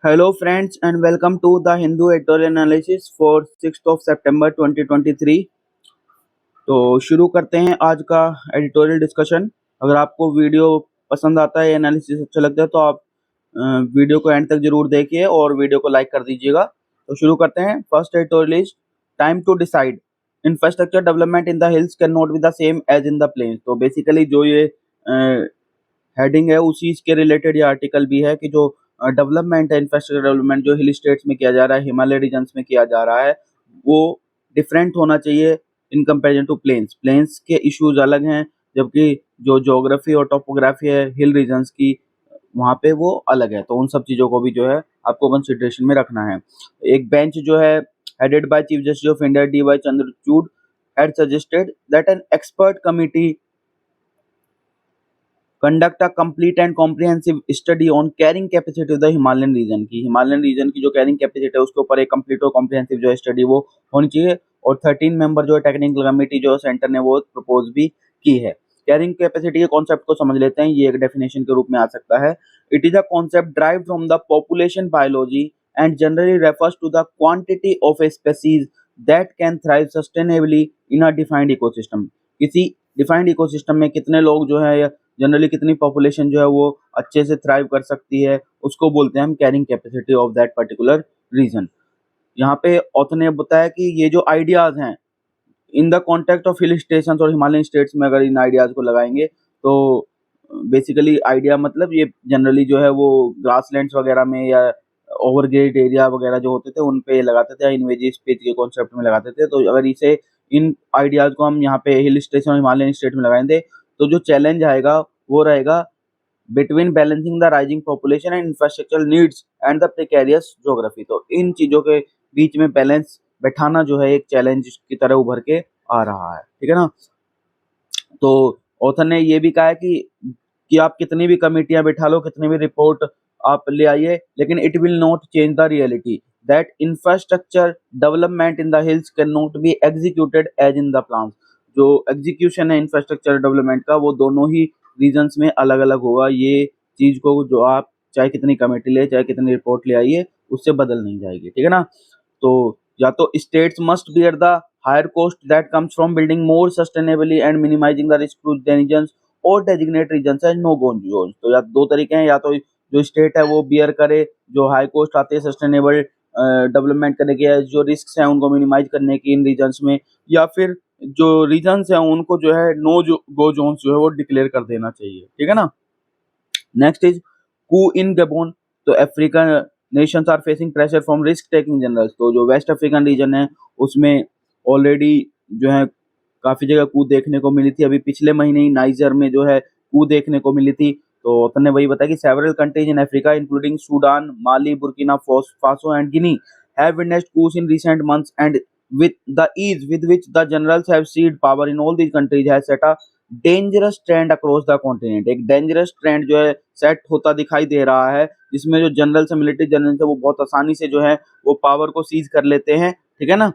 Hello friends and welcome to the Hindu editorial analysis for 6th of September 2023। तो शुरू करते हैं आज का एडिटोरियल डिस्कशन। अगर आपको वीडियो पसंद आता है, एनालिसिस अच्छा लगता है तो आप वीडियो को एंड तक जरूर देखिए और वीडियो को लाइक कर दीजिएगा। तो शुरू करते हैं। First editorial is time to decide infrastructure development in the hills can not be the same as in the plains. तो बेसिकली जो ये हेडिंग है उसी के रिलेटेड ये आर्टिकल भी है कि जो डेवलपमेंट है, इंफ्रास्ट्रक्चर डेवलपमेंट जो हिल स्टेट्स में किया जा रहा है, हिमालय रीजन्स में किया जा रहा है, वो डिफरेंट होना चाहिए in comparison to plains. Plains के इश्यूज अलग हैं, जबकि जो ज्योग्राफी और टोपोग्राफी है हिल रीजन्स की, वहाँ पे वो अलग है। तो उन सब चीज़ों को भी जो है आपको कंसिडरेशन में रखना है। एक बेंच जो है headed by chief justice of India D Y Chandrachud had suggested that an expert committee conduct a complete and comprehensive study on carrying capacity of the Himalayan region की हिमालयन रीजन की जो carrying capacity है उसके ऊपर एक complete और comprehensive जो है स्टडी वो होनी चाहिए। और 13 मेंबर जो है टेक्निकल कमेटी जो सेंटर ने वो प्रपोज भी की है। कैरिंग कैपेसिटी के कॉन्सेप्ट को समझ लेते हैं। ये एक डेफिनेशन के रूप में आ सकता है। It is a concept drive from the population biology and generally refers to the quantity of a species that can thrive sustainably in a defined ecosystem. किसी डिफाइंड इकोसिस्टम में कितने लोग जो है, जनरली कितनी पॉपुलेशन जो है वो अच्छे से थ्राइव कर सकती है, उसको बोलते हैं हम carrying capacity of that particular region. यहाँ पे ऑथर ने बताया कि ये जो आइडियाज हैं in the context of hill station और हिमालयन स्टेट्स में अगर इन आइडियाज को लगाएंगे तो बेसिकली आइडिया मतलब ये जनरली जो है वो ग्रासलैंड्स वगैरह में या ओवरग्रेड एरिया वगैरह जो होते थे उन पे लगाते थे, इन्वेजिव स्पीच के कॉन्सेप्ट में लगाते थे। तो अगर इसे इन आइडियाज को हम यहाँ पे हिल स्टेशन और हिमालयन स्टेट में लगाएंगे तो जो चैलेंज आएगा वो रहेगा between balancing the rising population and infrastructure needs and the precarious geography. तो इन चीजों के बीच में बैलेंस बैठाना जो है एक चैलेंज की तरह उभर के आ रहा है, ठीक है ना। तो ऑथर ने ये भी कहा है कि आप कितनी भी कमेटियां बैठा लो, कितनी भी रिपोर्ट आप ले आइए, लेकिन it will not change the reality that infrastructure development in the hills can not be executed as in the plan. जो एग्जीक्यूशन है इंफ्रास्ट्रक्चर डेवलपमेंट का वो दोनों ही रीजन्स में अलग अलग होगा। ये चीज को जो आप चाहे कितनी कमेटी ले, चाहे कितनी रिपोर्ट ले आइए, उससे बदल नहीं जाएगी, ठीक है ना। तो या तो states must bear the higher cost that comes from building more sustainably and minimising the risk to the regions और designate regions as no go zone. तो या दो तरीके हैं, या तो जो स्टेट है वो बियर करे जो हाई कॉस्ट आते हैं सस्टेनेबल डेवलपमेंट करने के, जो रिस्क हैं उनको मिनिमाइज करने की इन रीजन्स में, या फिर जो रीजन्स हैं उनको जो है नो गो जोन्स जो है वो डिक्लेयर कर देना चाहिए, ठीक है ना। Next is coup in Gabon. तो African nations are facing pressure from risk taking generals. तो जो वेस्ट अफ्रीकन रीजन है उसमें ऑलरेडी जो है काफी जगह कू देखने को मिली थी। अभी पिछले महीने ही नाइजर में जो है कू देखने को मिली थी। तो ऑथर ने वही बताया कि several countries in Africa including Sudan, Mali, Burkina Faso and Guinea have witnessed coups in recent months and with the ease with which the generals have seized power in all these countries has set a dangerous trend across the continent। एक dangerous trend जो है set होता दिखाई दे रहा है, जिसमें जो general से मिलिट्री जनरल है वो बहुत आसानी से जो है वो पावर को सीज कर लेते हैं, ठीक है ना।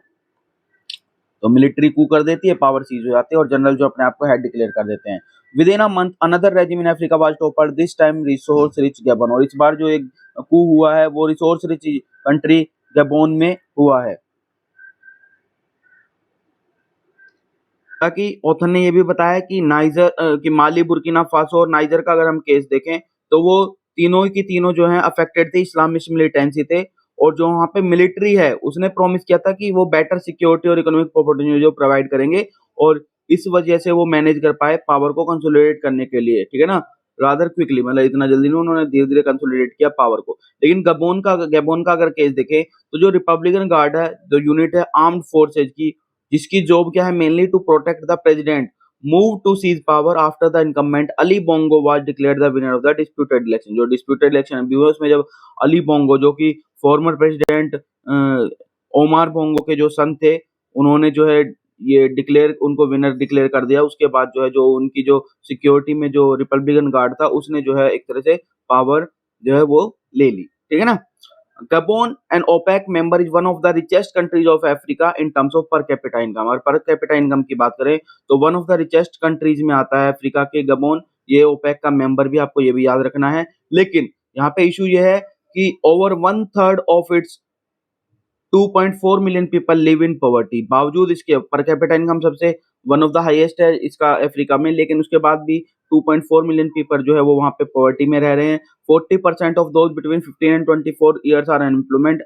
तो मिलिट्री कू कर देती है, पावर सीज हो जाती है और जनरल जो अपने आप को हेड डिक्लेयर कर देते हैं। With in a month another regime in Africa was topper, this time resource rich Gabon. और इस बार जो एक कू हुआ है वो रिसोर्स रिच कंट्री गैबोन में हुआ है। ताकि ऑथर ने ये भी बताया कि नाइजर कि माली, बुर्किना फासो और नाइजर का अगर हम केस देखें तो वो तीनों की तीनों जो हैं अफेक्टेड थे, इस्लामिस्ट मिलिटेंसी थे। और जो वहाँ पे मिलिट्री है उसने प्रॉमिस किया था कि वो बेटर सिक्योरिटी और इकोनॉमिक अपॉर्चुनिटी जो प्रोवाइड करेंगे, और इस वजह से वो मैनेज कर पाए पावर को कंसोलिडेट करने के लिए, ठीक है ना। रादर क्विकली, मतलब इतना जल्दी नहीं, उन्होंने धीरे धीरे कंसोलिडेट किया पावर को। लेकिन गबोन का अगर केस देखें तो जो रिपब्लिकन गार्ड है, जो यूनिट है आर्म्ड फोर्सेज की, जिसकी जॉब क्या है mainly to protect the president, move to seize power after the incumbent Ali Bongo was declared the winner of the disputed election. जो डिस्प्यूटेड इलेक्शन अभी हुआ उसमें जब अली बोंगो जो कि फॉर्मर प्रेसिडेंट ओमार बोंगो के जो सन थे, उन्होंने जो है ये डिक्लेयर उनको विनर डिक्लेयर कर दिया। उसके बाद जो है जो उनकी जो सिक्योरिटी में जो रिपब्लिकन गार्ड था उसने जो है एक तरह से पावर जो है वो ले ली, ठीक है ना। Gabon, an OPEC member, is one of the richest countries of Africa in terms of per capita income। और per capita income की बात करें तो one of the richest countries में आता है अफ्रीका के गबोन। ये OPEC का मेंबर भी, आपको ये भी याद रखना है। लेकिन यहाँ पे इशू ये है कि over one third of its 2.4 million people live in poverty. बावजूद इसके पर कैपिटा इनकम सबसे वन ऑफ द हाईएस्ट है इसका अफ्रीका में, लेकिन उसके बाद भी 2.4 मिलियन पीपल जो है वो वहाँ पे पॉवर्टी में रह रहे हैं। 40% of those between 15 and 24 years are unemployment.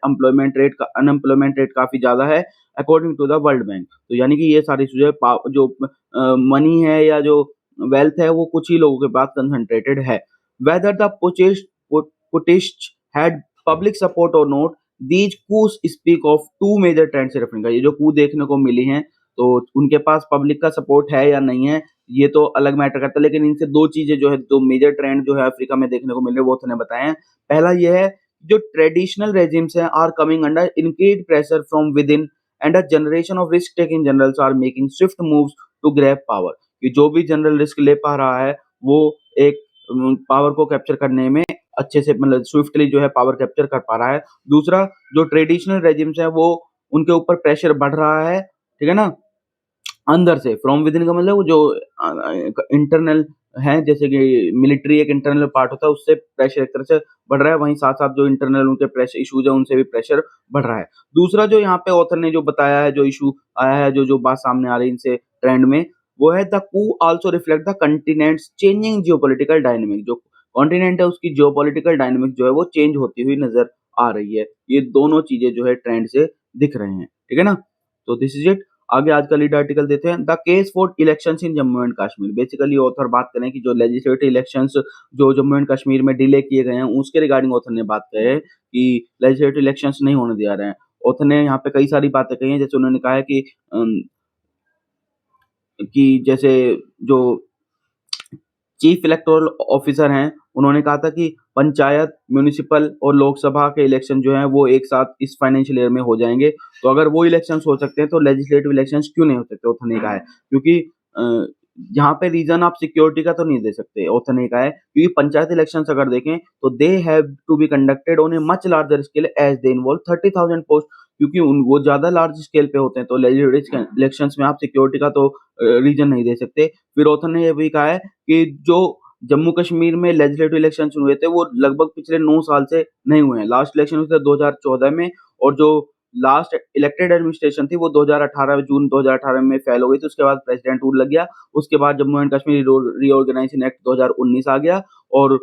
Unemployment rate काफी ज्यादा है according to the World Bank. तो यानी कि ये सारी चीजें जो मनी है या जो वेल्थ है वो कुछ ही लोगों के पास कंसंट्रेटेड है। Whether the putschist had public support और not, these coups speak of two major trends in Africa. ये जो कू देखने को मिली हैं तो उनके पास पब्लिक का सपोर्ट है या नहीं है ये तो अलग मैटर करता है, लेकिन इनसे दो चीजें जो है, दो मेजर ट्रेंड जो है अफ्रीका में देखने को मिल रहे हैं वो तो बताए हैं। पहला ये है जो ट्रेडिशनल रेजिम्स हैं are coming under increased pressure from within and a generation of risk taking generals are making swift moves to grab power. कि जो भी जनरल रिस्क ले पा रहा है वो एक पावर को कैप्चर करने में अच्छे से मतलब स्विफ्टली जो है पावर कैप्चर कर पा रहा है। दूसरा जो ट्रेडिशनल रेजिम्स है वो उनके ऊपर प्रेशर बढ़ रहा है, ठीक है ना, अंदर से। फ्रॉम विद इन का मतलब वो जो इंटरनल है, जैसे कि मिलिट्री एक इंटरनल पार्ट होता है उससे प्रेशर एक तरह से बढ़ रहा है, वहीं साथ साथ जो इंटरनल उनके प्रेशर इश्यूज है उनसे भी प्रेशर बढ़ रहा है। दूसरा जो यहाँ पे ऑथर ने जो बताया है, जो इशू आया है, जो जो बात सामने आ रही है इनसे ट्रेंड में, वो है the coup also reflect the continent's changing geopolitical dynamic. जो कॉन्टिनेंट है उसकी जियोपॉलिटिकल डायनेमिक जो है वो चेंज होती हुई नजर आ रही है। ये दोनों चीजें जो है ट्रेंड से दिख रहे हैं, ठीक है ना। तो दिस इज इट। आगे आज का लीड आर्टिकल देते हैं, the case for elections in Jammu and Kashmir. Basically author बात करें कि जो लेजिस्लेटिव इलेक्शंस जो जम्मू एंड कश्मीर में डिले किए गए हैं उसके रिगार्डिंग ऑथर ने बात कही है कि लेजिस्लेटिव इलेक्शंस नहीं होने दिया रहे हैं। ऑथर ने यहाँ पे कई सारी बातें कही हैं, जैसे उन्होंने कहा है कि जैसे जो चीफ इलेक्टोरल ऑफिसर हैं उन्होंने कहा था कि पंचायत, म्यूनिसिपल और लोकसभा के इलेक्शन जो हैं वो एक साथ इस फाइनेंशियल ईयर में हो जाएंगे। तो अगर वो इलेक्शंस हो सकते हैं तो लेजिस्लेटिव इलेक्शंस क्यों नहीं हो सकते, ऑथर ने कहा है। क्योंकि यहाँ पे रीजन आप सिक्योरिटी का तो नहीं दे सकते, ऑथर ने कहा है, क्योंकि पंचायत इलेक्शंस अगर देखें तो they have to be conducted on a much larger scale as they involve 30,000 post. क्योंकि वो ज्यादा लार्ज स्केल पे होते हैं तो लेजिस्लेटिव इलेक्शंस में आप सिक्योरिटी का तो रीजन नहीं दे सकते। फिर ऑथर ने ये भी कहा है कि जो जम्मू कश्मीर में लेजिस्लेटिव इलेक्शन हुए थे वो लगभग पिछले 9 साल से नहीं हुए हैं। लास्ट इलेक्शन हुए थे 2014 में, और जो लास्ट इलेक्टेड एडमिनिस्ट्रेशन थी वो 2018 जून 2018 में फेल हो गई थी। उसके बाद प्रेसिडेंट रूल लग गया। उसके बाद Jammu and Kashmir reorganisation act 2019 आ गया, और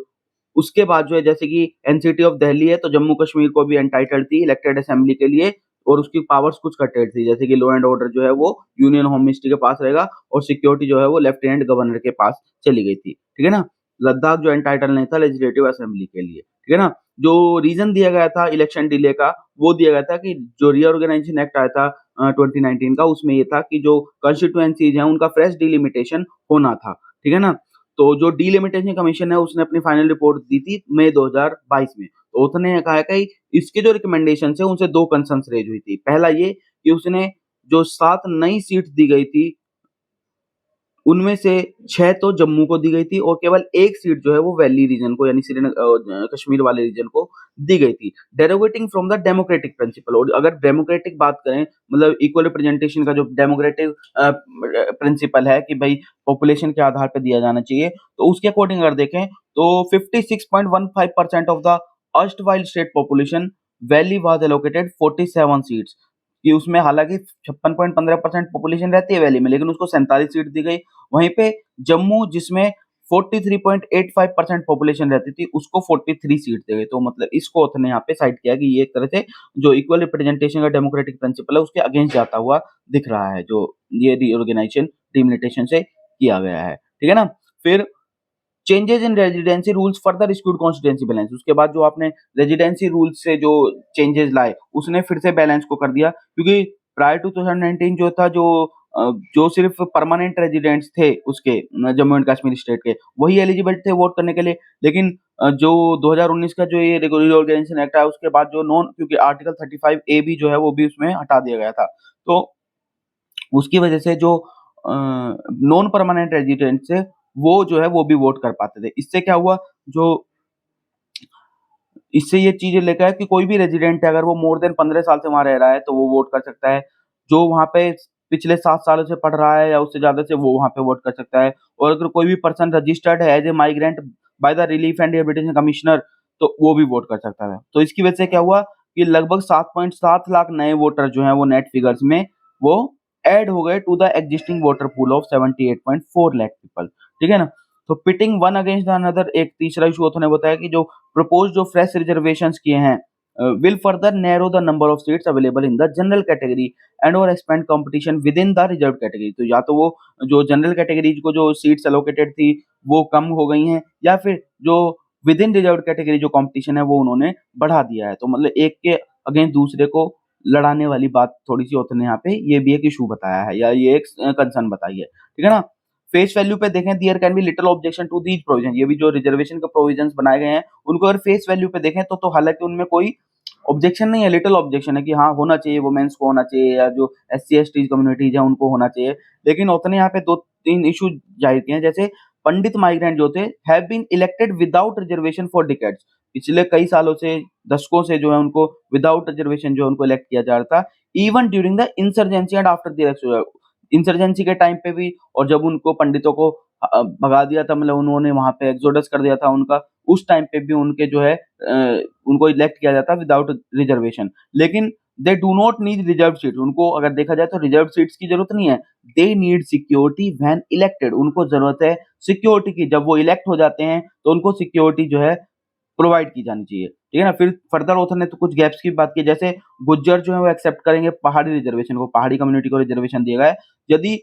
उसके बाद जो है जैसे कि एनसीटी ऑफ दिल्ली है तो जम्मू कश्मीर को भी एंटाइटल्ड थी इलेक्टेड असेंबली के लिए, और उसकी पावर्स कुछ कटेड थी, जैसे कि लॉ एंड ऑर्डर जो है वो यूनियन होम मिनिस्ट्री के पास रहेगा और सिक्योरिटी जो है वो लेफ्टिनेंट गवर्नर के पास चली गई थी, ठीक है ना। लद्दाख जो एंटाइटल नहीं था लेजिस्लेटिव असेंबली के लिए, ठीक है ना। जो रीजन दिया गया था इलेक्शन डिले का वो दिया गया था कि जो रीऑर्गेनाइजेशन एक्ट आया था 2019 का, उसमें ये था कि जो कंस्टिट्यूएंसीज हैं उनका फ्रेश डिलिमिटेशन होना था, ठीक है ना। तो जो डिलिमिटेशन कमीशन है उसने अपनी फाइनल रिपोर्ट दी थी मई 2022 में। तो उसने कहा है कि इसके जो रिकमेंडेशन है उनसे दो कंसर्न्स रेज हुई थी। पहला ये कि उसने जो 7 नई सीट दी गई थी उनमें से 6 तो जम्मू को दी गई थी और केवल 1 सीट जो है वो वैली रीजन को यानी श्रीनगर कश्मीर वाले रीजन को दी गई थी, डेरोगेटिंग फ्रॉम द डेमोक्रेटिक प्रिंसिपल। और अगर डेमोक्रेटिक बात करें मतलब इक्वल रिप्रेजेंटेशन का जो डेमोक्रेटिक प्रिंसिपल है कि भाई पॉपुलेशन के आधार पर दिया जाना चाहिए, तो उसके अकॉर्डिंग अगर देखें तो 56.15% of the erstwhile state population valley was allocated 47 seats. कि उसमें हालांकि 56.15% पॉपुलेशन रहती है वैली में, लेकिन उसको 47 सीट दी गई। वहीं पे जम्मू जिसमें 43.85% पॉपुलेशन रहती थी उसको 43 सीट दे गई। तो मतलब इसको ऑथर ने यहाँ पे साइड किया कि ये एक तरह से जो इक्वल रिप्रेजेंटेशन का डेमोक्रेटिक प्रिंसिपल है उसके अगेंस्ट जाता हुआ दिख रहा है, जो ये रीऑर्गेनाइजेशन डिलिमिटेशन से किया गया है, ठीक है ना। फिर changes in residency rules further skewed constituency balance. उसके बाद जो आपने रेजिडेंसी रूल्स से जो चेंजेस लाए उसने फिर से बैलेंस को कर दिया, क्योंकि प्रायर टू 2019 जो था जो सिर्फ परमानेंट रेजिडेंट्स थे उसके जम्मू एंड कश्मीर स्टेट के वही एलिजिबल थे वोट करने के लिए। लेकिन जो 2019 का जो ये रीऑर्गेनाइजेशन एक्ट है उसके बाद जो नॉन, क्योंकि आर्टिकल 35A भी जो है वो भी उसमें हटा दिया गया था, तो उसकी वजह से जो नॉन परमानेंट रेजिडेंट्स थे वो जो है वो भी वोट कर पाते थे। इससे क्या हुआ, जो इससे ये चीजें लेकर है कि कोई भी रेजिडेंट है अगर वो मोर देन 15 साल से वहां रह रहा है तो वो वोट कर सकता है। जो वहां पे पिछले 7 सालों से पढ़ रहा है या उससे ज्यादा से वो वहां पे वोट कर सकता है। और अगर कोई भी पर्सन रजिस्टर्ड है as a migrant by the relief and rehabilitation commissioner तो वो भी वोट कर सकता था। तो इसकी वजह से क्या हुआ कि लगभग 7.7 लाख नए वोटर जो हैं वो नेट फिगर्स में वो ऐड हो गए to the existing voter pool of 78.4 lakh people, ठीक है ना। तो pitting one against the another, एक तीसरा इशू उन्होंने बताया कि जो प्रपोज जो फ्रेश रिजर्वेशंस किए हैं will further narrow the number of seats available in the general category and or expand competition within the reserved category। तो या तो वो जो जनरल कैटेगरीज को जो सीट्स एलोकेटेड थी वो कम हो गई हैं, या फिर जो विद इन रिजर्व कैटेगरी जो कंपटीशन है वो उन्होंने बढ़ा दिया है। तो मतलब एक के अगेंस्ट दूसरे को लड़ाने वाली बात थोड़ी सी होती है यहाँ पे, ये भी एक इशू बताया है या ये एक कंसर्न बताई है, ठीक है ना। फेस वैल्यू पे देखें, there can be little objection to these provision, ये भी जो रिजर्वेशन के प्रोविजंस बनाए गए हैं उनको अगर फेस वैल्यू पे देखें तो हालांकि उनमें कोई ऑब्जेक्शन नहीं है, लिटिल ऑब्जेक्शन है कि हाँ होना चाहिए, वुमेन्स को होना चाहिए या जो SC ST कम्युनिटीज है उनको होना चाहिए। लेकिन उतने यहाँ पे 2-3 इशू जाहिर किए हैं, जैसे पंडित माइग्रेंट जो थे have been elected without reservation for decades, पिछले कई सालों से दशकों से जो है उनको विदाउट रिजर्वेशन जो है उनको इलेक्ट किया जा रहा था, even during the insurgency and after the election, insurgency के टाइम पे भी, और जब उनको पंडितों को भगा दिया था, मतलब उन्होंने वहां पे एक्सोडस कर दिया था उनका, उस टाइम पे भी उनके जो है उनको इलेक्ट किया जाता विदाउट रिजर्वेशन। लेकिन they do not need reserve seat, उनको अगर देखा जाए तो रिजर्व सीट्स की जरूरत नहीं है, they need security when elected, उनको जरूरत है सिक्योरिटी की, जब वो इलेक्ट हो जाते हैं तो उनको सिक्योरिटी जो है प्रोवाइड की जानी चाहिए, ठीक है ना। फिर फर्दर ऑथर ने तो कुछ गैप्स की बात की, जैसे गुज्जर जो है वो एक्सेप्ट करेंगे पहाड़ी रिजर्वेशन को, पहाड़ी कम्युनिटी को रिजर्वेशन दिया गया है, यदि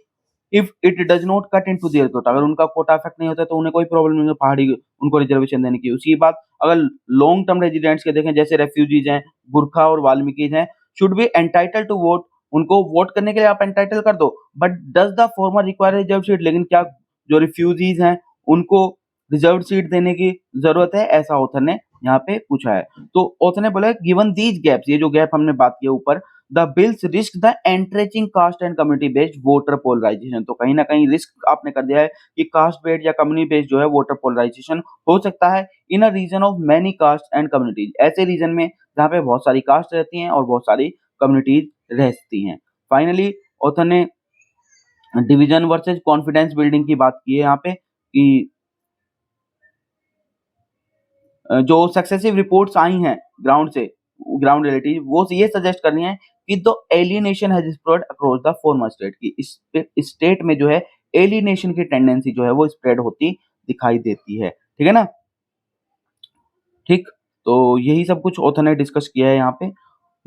if it does not cut into their quota, अगर उनका कोटा अफेक्ट नहीं होता तो उन्हें कोई प्रॉब्लम नहीं है पहाड़ी उनको रिजर्वेशन देने की। उसकी बात अगर लॉन्ग टर्म रेजिडेंट्स के देखें, जैसे रेफ्यूजीज हैं, गुरखा और वाल्मीकिज हैं, should be entitle to vote, उनको वोट करने के लिए आप एंटाइटल कर दो, but does the former require reserve seat, लेकिन क्या जो रिफ्यूजीज हैं उनको रिजर्व सीट देने की जरूरत है, ऐसा ऑथर ने यहाँ पे पूछा है। तो ऑथर ने बोला गिवन दीज गैप्स, ये जो गैप हमने बात की ऊपर, the bills risk the entrenching caste and community based voter polarization, तो कहीं ना कहीं रिस्क आपने कर दिया है कि कास्ट बेस्ड या कम्युनिटी बेस्ड जो है वोटर पोलराइजेशन हो सकता है in a region of many caste and communities, ऐसे रीजन में जहाँ पे बहुत सारी कास्ट रहती हैं और बहुत सारी कम्युनिटीज रहती हैं। फाइनली ऑथर ने डिवीजन वर्सेज कॉन्फिडेंस बिल्डिंग की बात की है यहाँ पे कि जो सक्सेसिव रिपोर्ट्स आई हैं ग्राउंड से, ग्राउंड रियलिटी वो ये सजेस्ट कर रही हैं कि the alienation has spread across the former state, की इस स्टेट में जो है एलियनेशन की टेंडेंसी जो है वो स्प्रेड होती दिखाई देती है, ठीक है ना। ठीक, तो यही सब कुछ ऑथर ने डिस्कस किया है यहाँ पे।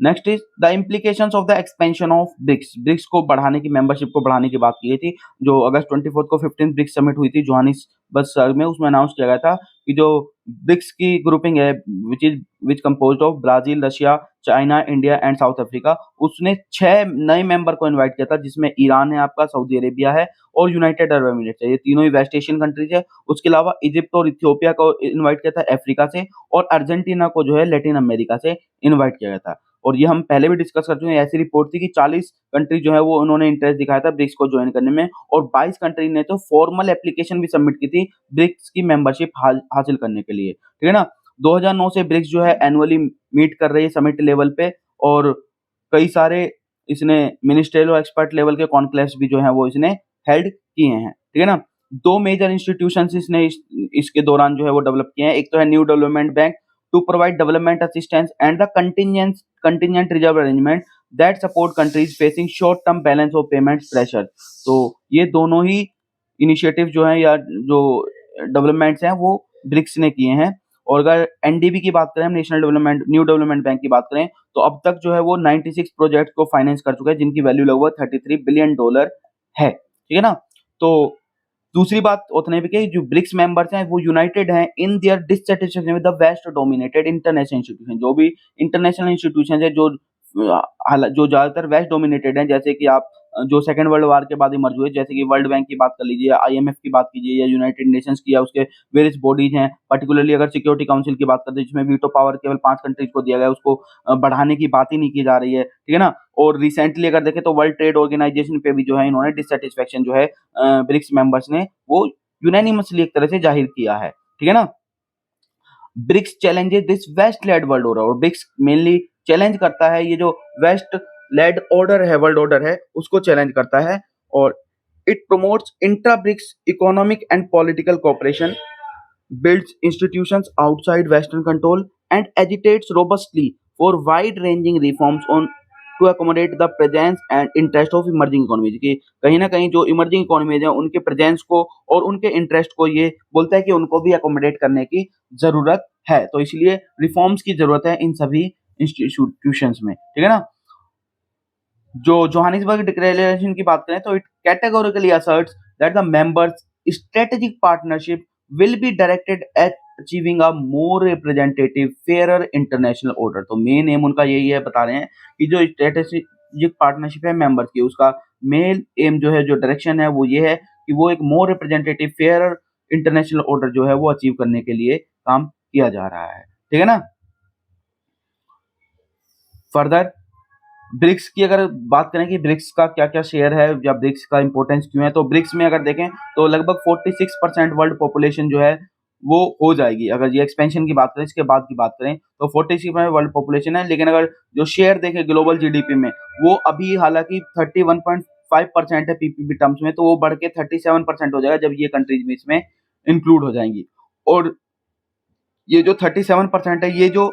Next is the implications of the expansion of BRICS, BRICS को बढ़ाने की, मेंबरशिप को बढ़ाने की बात की गई थी, जो अगस्त 24 को 15th ब्रिक्स समिट हुई थी जोहानिसबर्ग में, उसमें अनाउंस किया गया था कि जो ब्रिक्स की ग्रुपिंग है which composed of Brazil, Russia, China, India and South Africa, उसने 6 नए मेंबर को इनवाइट किया था, जिसमें ईरान है आपका, सऊदी अरेबिया है और यूनाइटेड अरब एमिरेट्स है, ये तीनों ही वेस्ट एशियन कंट्रीज है। उसके अलावा इजिप्ट और इथियोपिया को इनवाइट किया था अफ्रीका से, और अर्जेंटीना को जो है लैटिन अमेरिका से इनवाइट किया गया था। और ये हम पहले भी डिस्कस कर चुके हैं, ऐसी रिपोर्ट थी कि 40 कंट्री जो है वो उन्होंने इंटरेस्ट दिखाया था ब्रिक्स को ज्वाइन करने में, और 22 कंट्री ने तो फॉर्मल एप्लीकेशन भी सबमिट की थी ब्रिक्स की मेंबरशिप हासिल करने के लिए, ठीक है ना। 2009 से ब्रिक्स जो है एनुअली मीट कर रही है समिट लेवल पे, और कई सारे इसने मिनिस्ट्रियल और एक्सपर्ट लेवल के कॉन्क्लेव्स भी जो है वो इसने हेल्ड किए हैं, ठीक है ना। 2 मेजर इंस्टीट्यूशंस इसने इसके दौरान जो है वो डेवलप किए हैं, एक तो है new development bank to provide development assistance and the contingent reserve arrangement that support countries facing short term balance of payments pressure। तो ये दोनों ही इनिशिएटिव जो हैं या जो डेवलपमेंट्स हैं वो ब्रिक्स ने किए हैं। और अगर एनडीबी की बात करें, हम national development new development bank की बात करें, तो अब तक जो है वो 96 प्रोजेक्ट को फाइनेंस कर चुका है, जिनकी वैल्यू लगभग $33 बिलियन है, ठीक है ना। तो दूसरी बात उतने भी कि जो ब्रिक्स मेंबर्स हैं वो यूनाइटेड हैं in their dissatisfaction with the west dominated international institution, जो भी इंटरनेशनल इंस्टीट्यूशन है जो ज्यादातर वेस्ट डोमिनेटेड हैं, जैसे कि आप जो सेकंड वर्ल्ड वार के बाद इमर्ज हुए, जैसे कि वर्ल्ड बैंक की बात कर लीजिए, IMF की बात कीजिए, या यूनाइटेड नेशंस की, या उसके वेरियस बॉडीज हैं। पर्टिकुलरली अगर सिक्योरिटी काउंसिल की बात करते हैं जिसमें वीटो पावर केवल 5 कंट्रीज को दिया गया है, उसको बढ़ाने की बात ही नहीं की जा रही है, ठीक है ना। और रिसेंटली अगर देखें तो वर्ल्ड ट्रेड ऑर्गेनाइजेशन पे भी जो है इन्होंने डिससेटिस्फेक्शन जो है ब्रिक्स मेंबर्स ने वो यूनानिमसली एक तरह से जाहिर किया है, ठीक है ना। BRICS challenges this west led world order, और ब्रिक्स मेनली चैलेंज करता है ये जो वेस्ट लेड ऑर्डर है, वर्ल्ड ऑर्डर है, उसको चैलेंज करता है। और it promotes intra BRICS economic and political cooperation builds institutions outside Western control, and agitates robustly for wide-ranging reforms on to accommodate the presence and interest of emerging economies कि कहीं ना कहीं जो इमर्जिंग इकोनॉमीज हैं उनके presence को और उनके इंटरेस्ट को ये बोलता है कि उनको भी अकोमोडेट करने की जरूरत है, तो इसलिए रिफॉर्म्स की जरूरत है इन सभी इंस्टीट्यूशंस में, ठीक है ना। जो जोहानिसबर्ग डिक्लेरेशन की बात करें तो it categorically assets that the members strategic partnership will be directed eight achieving a more representative fairer international order. तो मेन एम उनका यही है, बता रहे हैं कि जो स्ट्रेटेजिक पार्टनरशिप है मेंबर्स की, उसका मेन एम जो है, जो डायरेक्शन है वो ये है कि वो एक मोर रिप्रेजेंटेटिव फेयरर इंटरनेशनल ऑर्डर जो है वो अचीव करने के लिए काम किया जा रहा है, ठीक है ना। फर्दर ब्रिक्स की अगर बात करें कि ब्रिक्स का क्या क्या शेयर है या ब्रिक्स का इंपॉर्टेंस क्यों है, तो ब्रिक्स में अगर देखें तो लगभग 46% वर्ल्ड पॉपुलेशन जो है वो हो जाएगी। अगर ये एक्सपेंशन की बात करें, इसके बाद की बात करें तो 46% वर्ल्ड पॉपुलेशन है, लेकिन अगर जो शेयर देखें ग्लोबल जीडीपी में, वो अभी हालांकि 31.5% है पीपीपी टर्म्स में, तो वो बढ़ के 37% हो जाएगा जब ये कंट्रीज में इसमें इंक्लूड हो जाएंगी। और ये जो 37% है, ये जो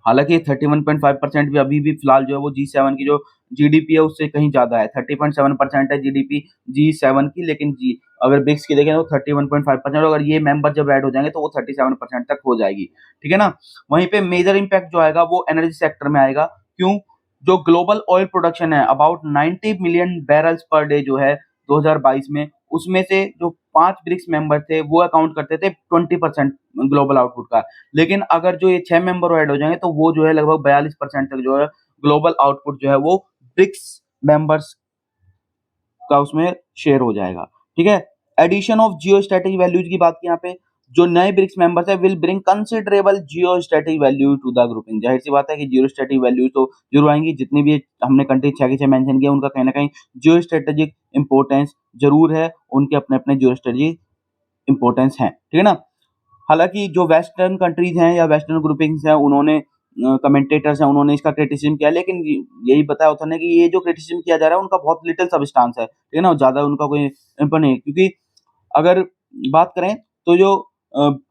हालांकि 31.5% भी अभी भी फिलहाल जो है वो G7 की जो जीडीपी है उससे कहीं ज्यादा है। 30.7% है जीडीपी G7 की, लेकिन जी अगर ब्रिक्स की देखें तो 31.5%, अगर ये मेंबर जब ऐड हो जाएंगे तो वो 37% तक हो जाएगी, ठीक है ना। वहीं पे मेजर इंपैक्ट जो आएगा वो एनर्जी सेक्टर में आएगा। क्यों? जो ग्लोबल ऑयल प्रोडक्शन है about 90 million barrels per day जो है 2022 में, उसमें से जो 5 ब्रिक्स मेंबर थे वो अकाउंट करते थे 20% ग्लोबल आउटपुट का, लेकिन अगर जो ये 6 मेंबर ऐड हो जाएंगे तो वो जो है लगभग 42% तक जो है ग्लोबल आउटपुट जो है वो ब्रिक्स मेंबर्स का उसमें शेयर हो जाएगा, ठीक है। Addition of geo strategic values की बात की यहाँ पे, जो नए ब्रिक्स मेंबर्स है will bring considerable geo strategic value to the grouping. जाहिर सी बात है कि जियो स्ट्रेटेजिक वैल्यू तो जरूर आएंगी, जितनी भी हमने कंट्री 6 के 6 मेंशन किया उनका कहीं ना कहीं जियो स्ट्रेटेजिक इंपॉर्टेंस जरूर है, उनके अपने अपने जियो स्ट्रेटेजिक इंपॉर्टेंस है, ठीक है ना। हालांकि जो वेस्टर्न कंट्रीज हैं या वेस्टर्न ग्रुपिंग्स हैं, उन्होंने कमेंटेटर्स हैं, उन्होंने इसका क्रिटिसिज्म किया, लेकिन यही बताया होता है कि ये जो क्रिटिसिज्म किया जा रहा है उनका बहुत लिटिल सब्सटेंस है, ठीक है ना, ज्यादा उनका कोई इम्पोर्ट नहीं है। क्योंकि अगर बात करें तो जो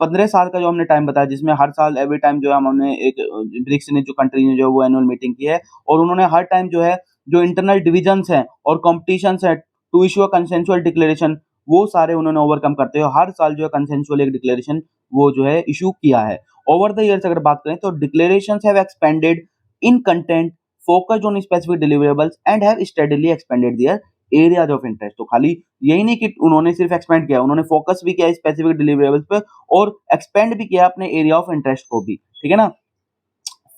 15 साल का जो हमने टाइम बताया, जिसमें हर साल एवरी टाइम जो है हमने एक ब्रिक्स ने जो कंट्री ने जो है वो एनुअल मीटिंग की है, और उन्होंने हर टाइम जो है जो इंटरनल डिविजन्स हैं और कॉम्पिटिशन्स है to issue a consensual declaration, वो सारे उन्होंने ओवरकम करते हुए हर साल जो है कंसेंसुअल एक डिक्लेरेशन वो जो है इशू किया है। ओवर द ईयर्स अगर बात करें तो declarations have expanded in content, focused on specific deliverables and have steadily expanded there areas of interest. तो खाली यही नहीं कि उन्होंने सिर्फ एक्सपेंड किया, उन्होंने फोकस भी किया स्पेसिफिक डिलीवरेबल्स पे और एक्सपेंड भी किया अपने एरिया ऑफ इंटरेस्ट को भी, ठीक है ना।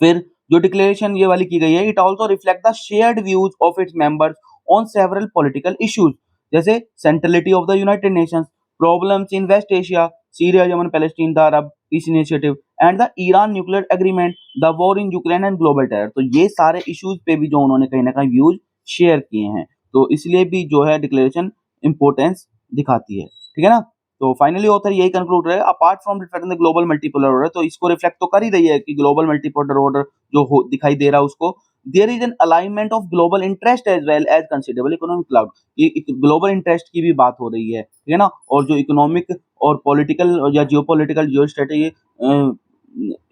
फिर जो डिक्लेरेशन ये वाली की गई है, it also reflect the shared views of its members on several political issues, जैसे centrality of the United Nations, problems in West Asia, Syria, Yemen, Palestine, the Arab peace initiative and the Iran nuclear agreement, the war in Ukraine and global terror. तो ये सारे issues पे भी जो उन्होंने कहीं ना कहीं व्यूज शेयर किए हैं, तो इसलिए भी जो है डिक्लेरेशन इंपॉर्टेंस दिखाती है, ठीक है ना। तो फाइनली ऑथर यही कंक्लूड रहे, apart from reflecting the global multipolar order, तो इसको रिफ्लेक्ट तो कर ही रही है कि ग्लोबल मल्टीपोलर ऑर्डर जो दिखाई दे रहा है उसको, there is an alignment of global interest as well as considerable economic clout. ये ग्लोबल इंटरेस्ट की भी बात हो रही है, ठीक है ना, और जो इकोनॉमिक और पॉलिटिकल या जियोपॉलिटिकल जियो स्ट्रेटेजी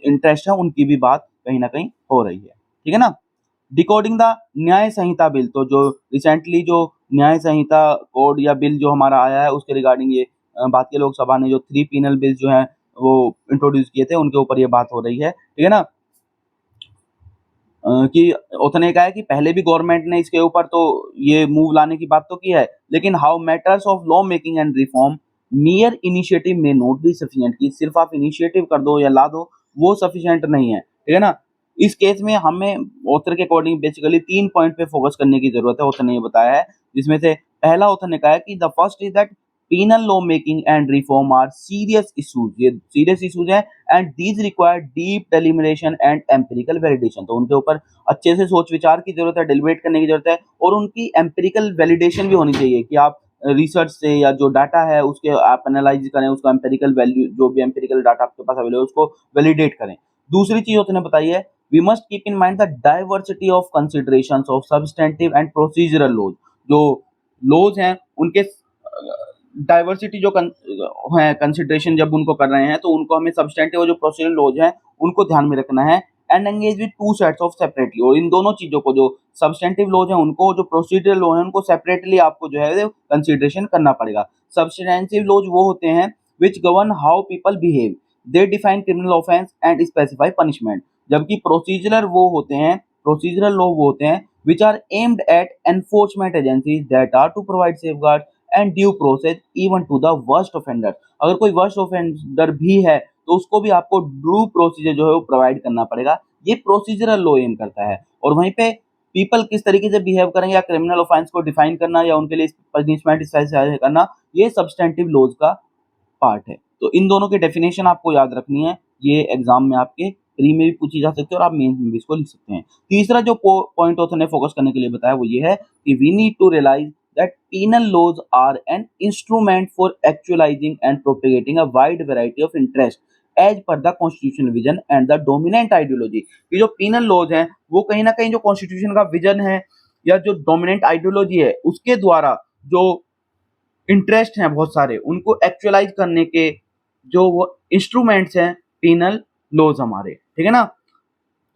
इंटरेस्ट है उनकी भी बात कहीं ना कहीं हो रही है, ठीक है ना। डिकोडिंग द न्याय संहिता बिल, तो जो रिसेंटली जो न्याय संहिता कोड या बिल जो हमारा आया है उसके रिगार्डिंग ये भारतीय लोकसभा ने जो 3 पीनल बिल जो है वो इंट्रोड्यूस किए थे, उनके ऊपर ये बात हो रही है, ठीक है ना। कि ऑथर ने कहा है कि पहले भी गवर्नमेंट ने इसके ऊपर तो ये मूव लाने की बात तो की है, लेकिन how matters of law making and reform near initiative में नोट बी सफिशिएंट, कि सिर्फ आप इनिशिएटिव कर दो या ला दो वो सफिशिएंट नहीं है, ठीक है ना। इस केस में हमें ऑथर के अकॉर्डिंग बेसिकली 3 पॉइंट पे फोकस करने की जरूरत है, ऑथर ने ये बताया है, जिसमें से पहला ऑथर ने कहा है कि the first is that penal law making and reform are serious issues, ये serious issues हैं and these require deep deliberation and empirical validation। तो उनके ऊपर अच्छे से सोच विचार की जरूरत है, डिलिब्रेट करने की जरूरत है, और उनकी एम्पिरिकल वैलिडेशन भी होनी चाहिए कि आप रिसर्च से या जो डाटा है उसके आप एनालाइज करें, उसका एम्पिरिकल वैल्यू, जो भी एम्पिरिकल डाटा आपके पास अवेलेबल है उसको वैलिडेट करें। दूसरी चीज उन्होंने बताई है, we must keep in mind the diversity of considerations of substantive and procedural laws. जो लॉज हैं उनके डाइवर्सिटी जो है कंसिडरेशन जब उनको कर रहे हैं तो उनको हमें सब्सटेंटिव जो प्रोसीजरल लॉज हैं उनको ध्यान में रखना है and engage with two sets of separately, और इन दोनों चीजों को जो सब्सटेंटिव लॉज हैं उनको, जो प्रोसीजरल लॉ है उनको सेपरेटली आपको जो है कंसिडरेशन करना पड़ेगा। सब्सटेंटिव लॉज वो होते हैं which govern how people behave, they define criminal offence and specify punishment, जबकि प्रोसीजरल लॉ वो होते हैं which are aimed at enforcement agencies that are to provide safeguards and due process even to the worst offender। अगर कोई worst offender भी है तो उसको भी आपको ड्यू प्रोसीजर जो है वो प्रोवाइड करना पड़ेगा। ये प्रोसीजरल लॉ एम करता है। और वहीं पे पीपल किस तरीके से बिहेव करेंगे या क्रिमिनल ऑफेंस को डिफाइन करना या उनके लिए पनिशमेंट स्पेसिफाई करना, ये सब्सटेंटिव लॉज का पार्ट है। तो इन दोनों की डेफिनेशन आपको याद रखनी है, ये एग्जाम में आपके प्री में भी पूछी जा सकती है और आप मेंस में भी इसको लिख सकते हैं। तीसरा जो पॉइंट ऑथर ने फोकस करने के लिए बताया वो ये है कि we need to realise that penal laws are an instrument for actualizing and propagating a wide variety of interest as per the constitutional vision and the dominant ideology। ये जो penal laws हैं वो कहीं ना कहीं जो कॉन्स्टिट्यूशन का vision है या जो डोमिनेंट आइडियोलॉजी है उसके द्वारा जो इंटरेस्ट हैं बहुत सारे उनको एक्चुअलाइज करने के जो वो इंस्ट्रूमेंट्स हैं पीनल लॉज हमारे, ठीक है ना।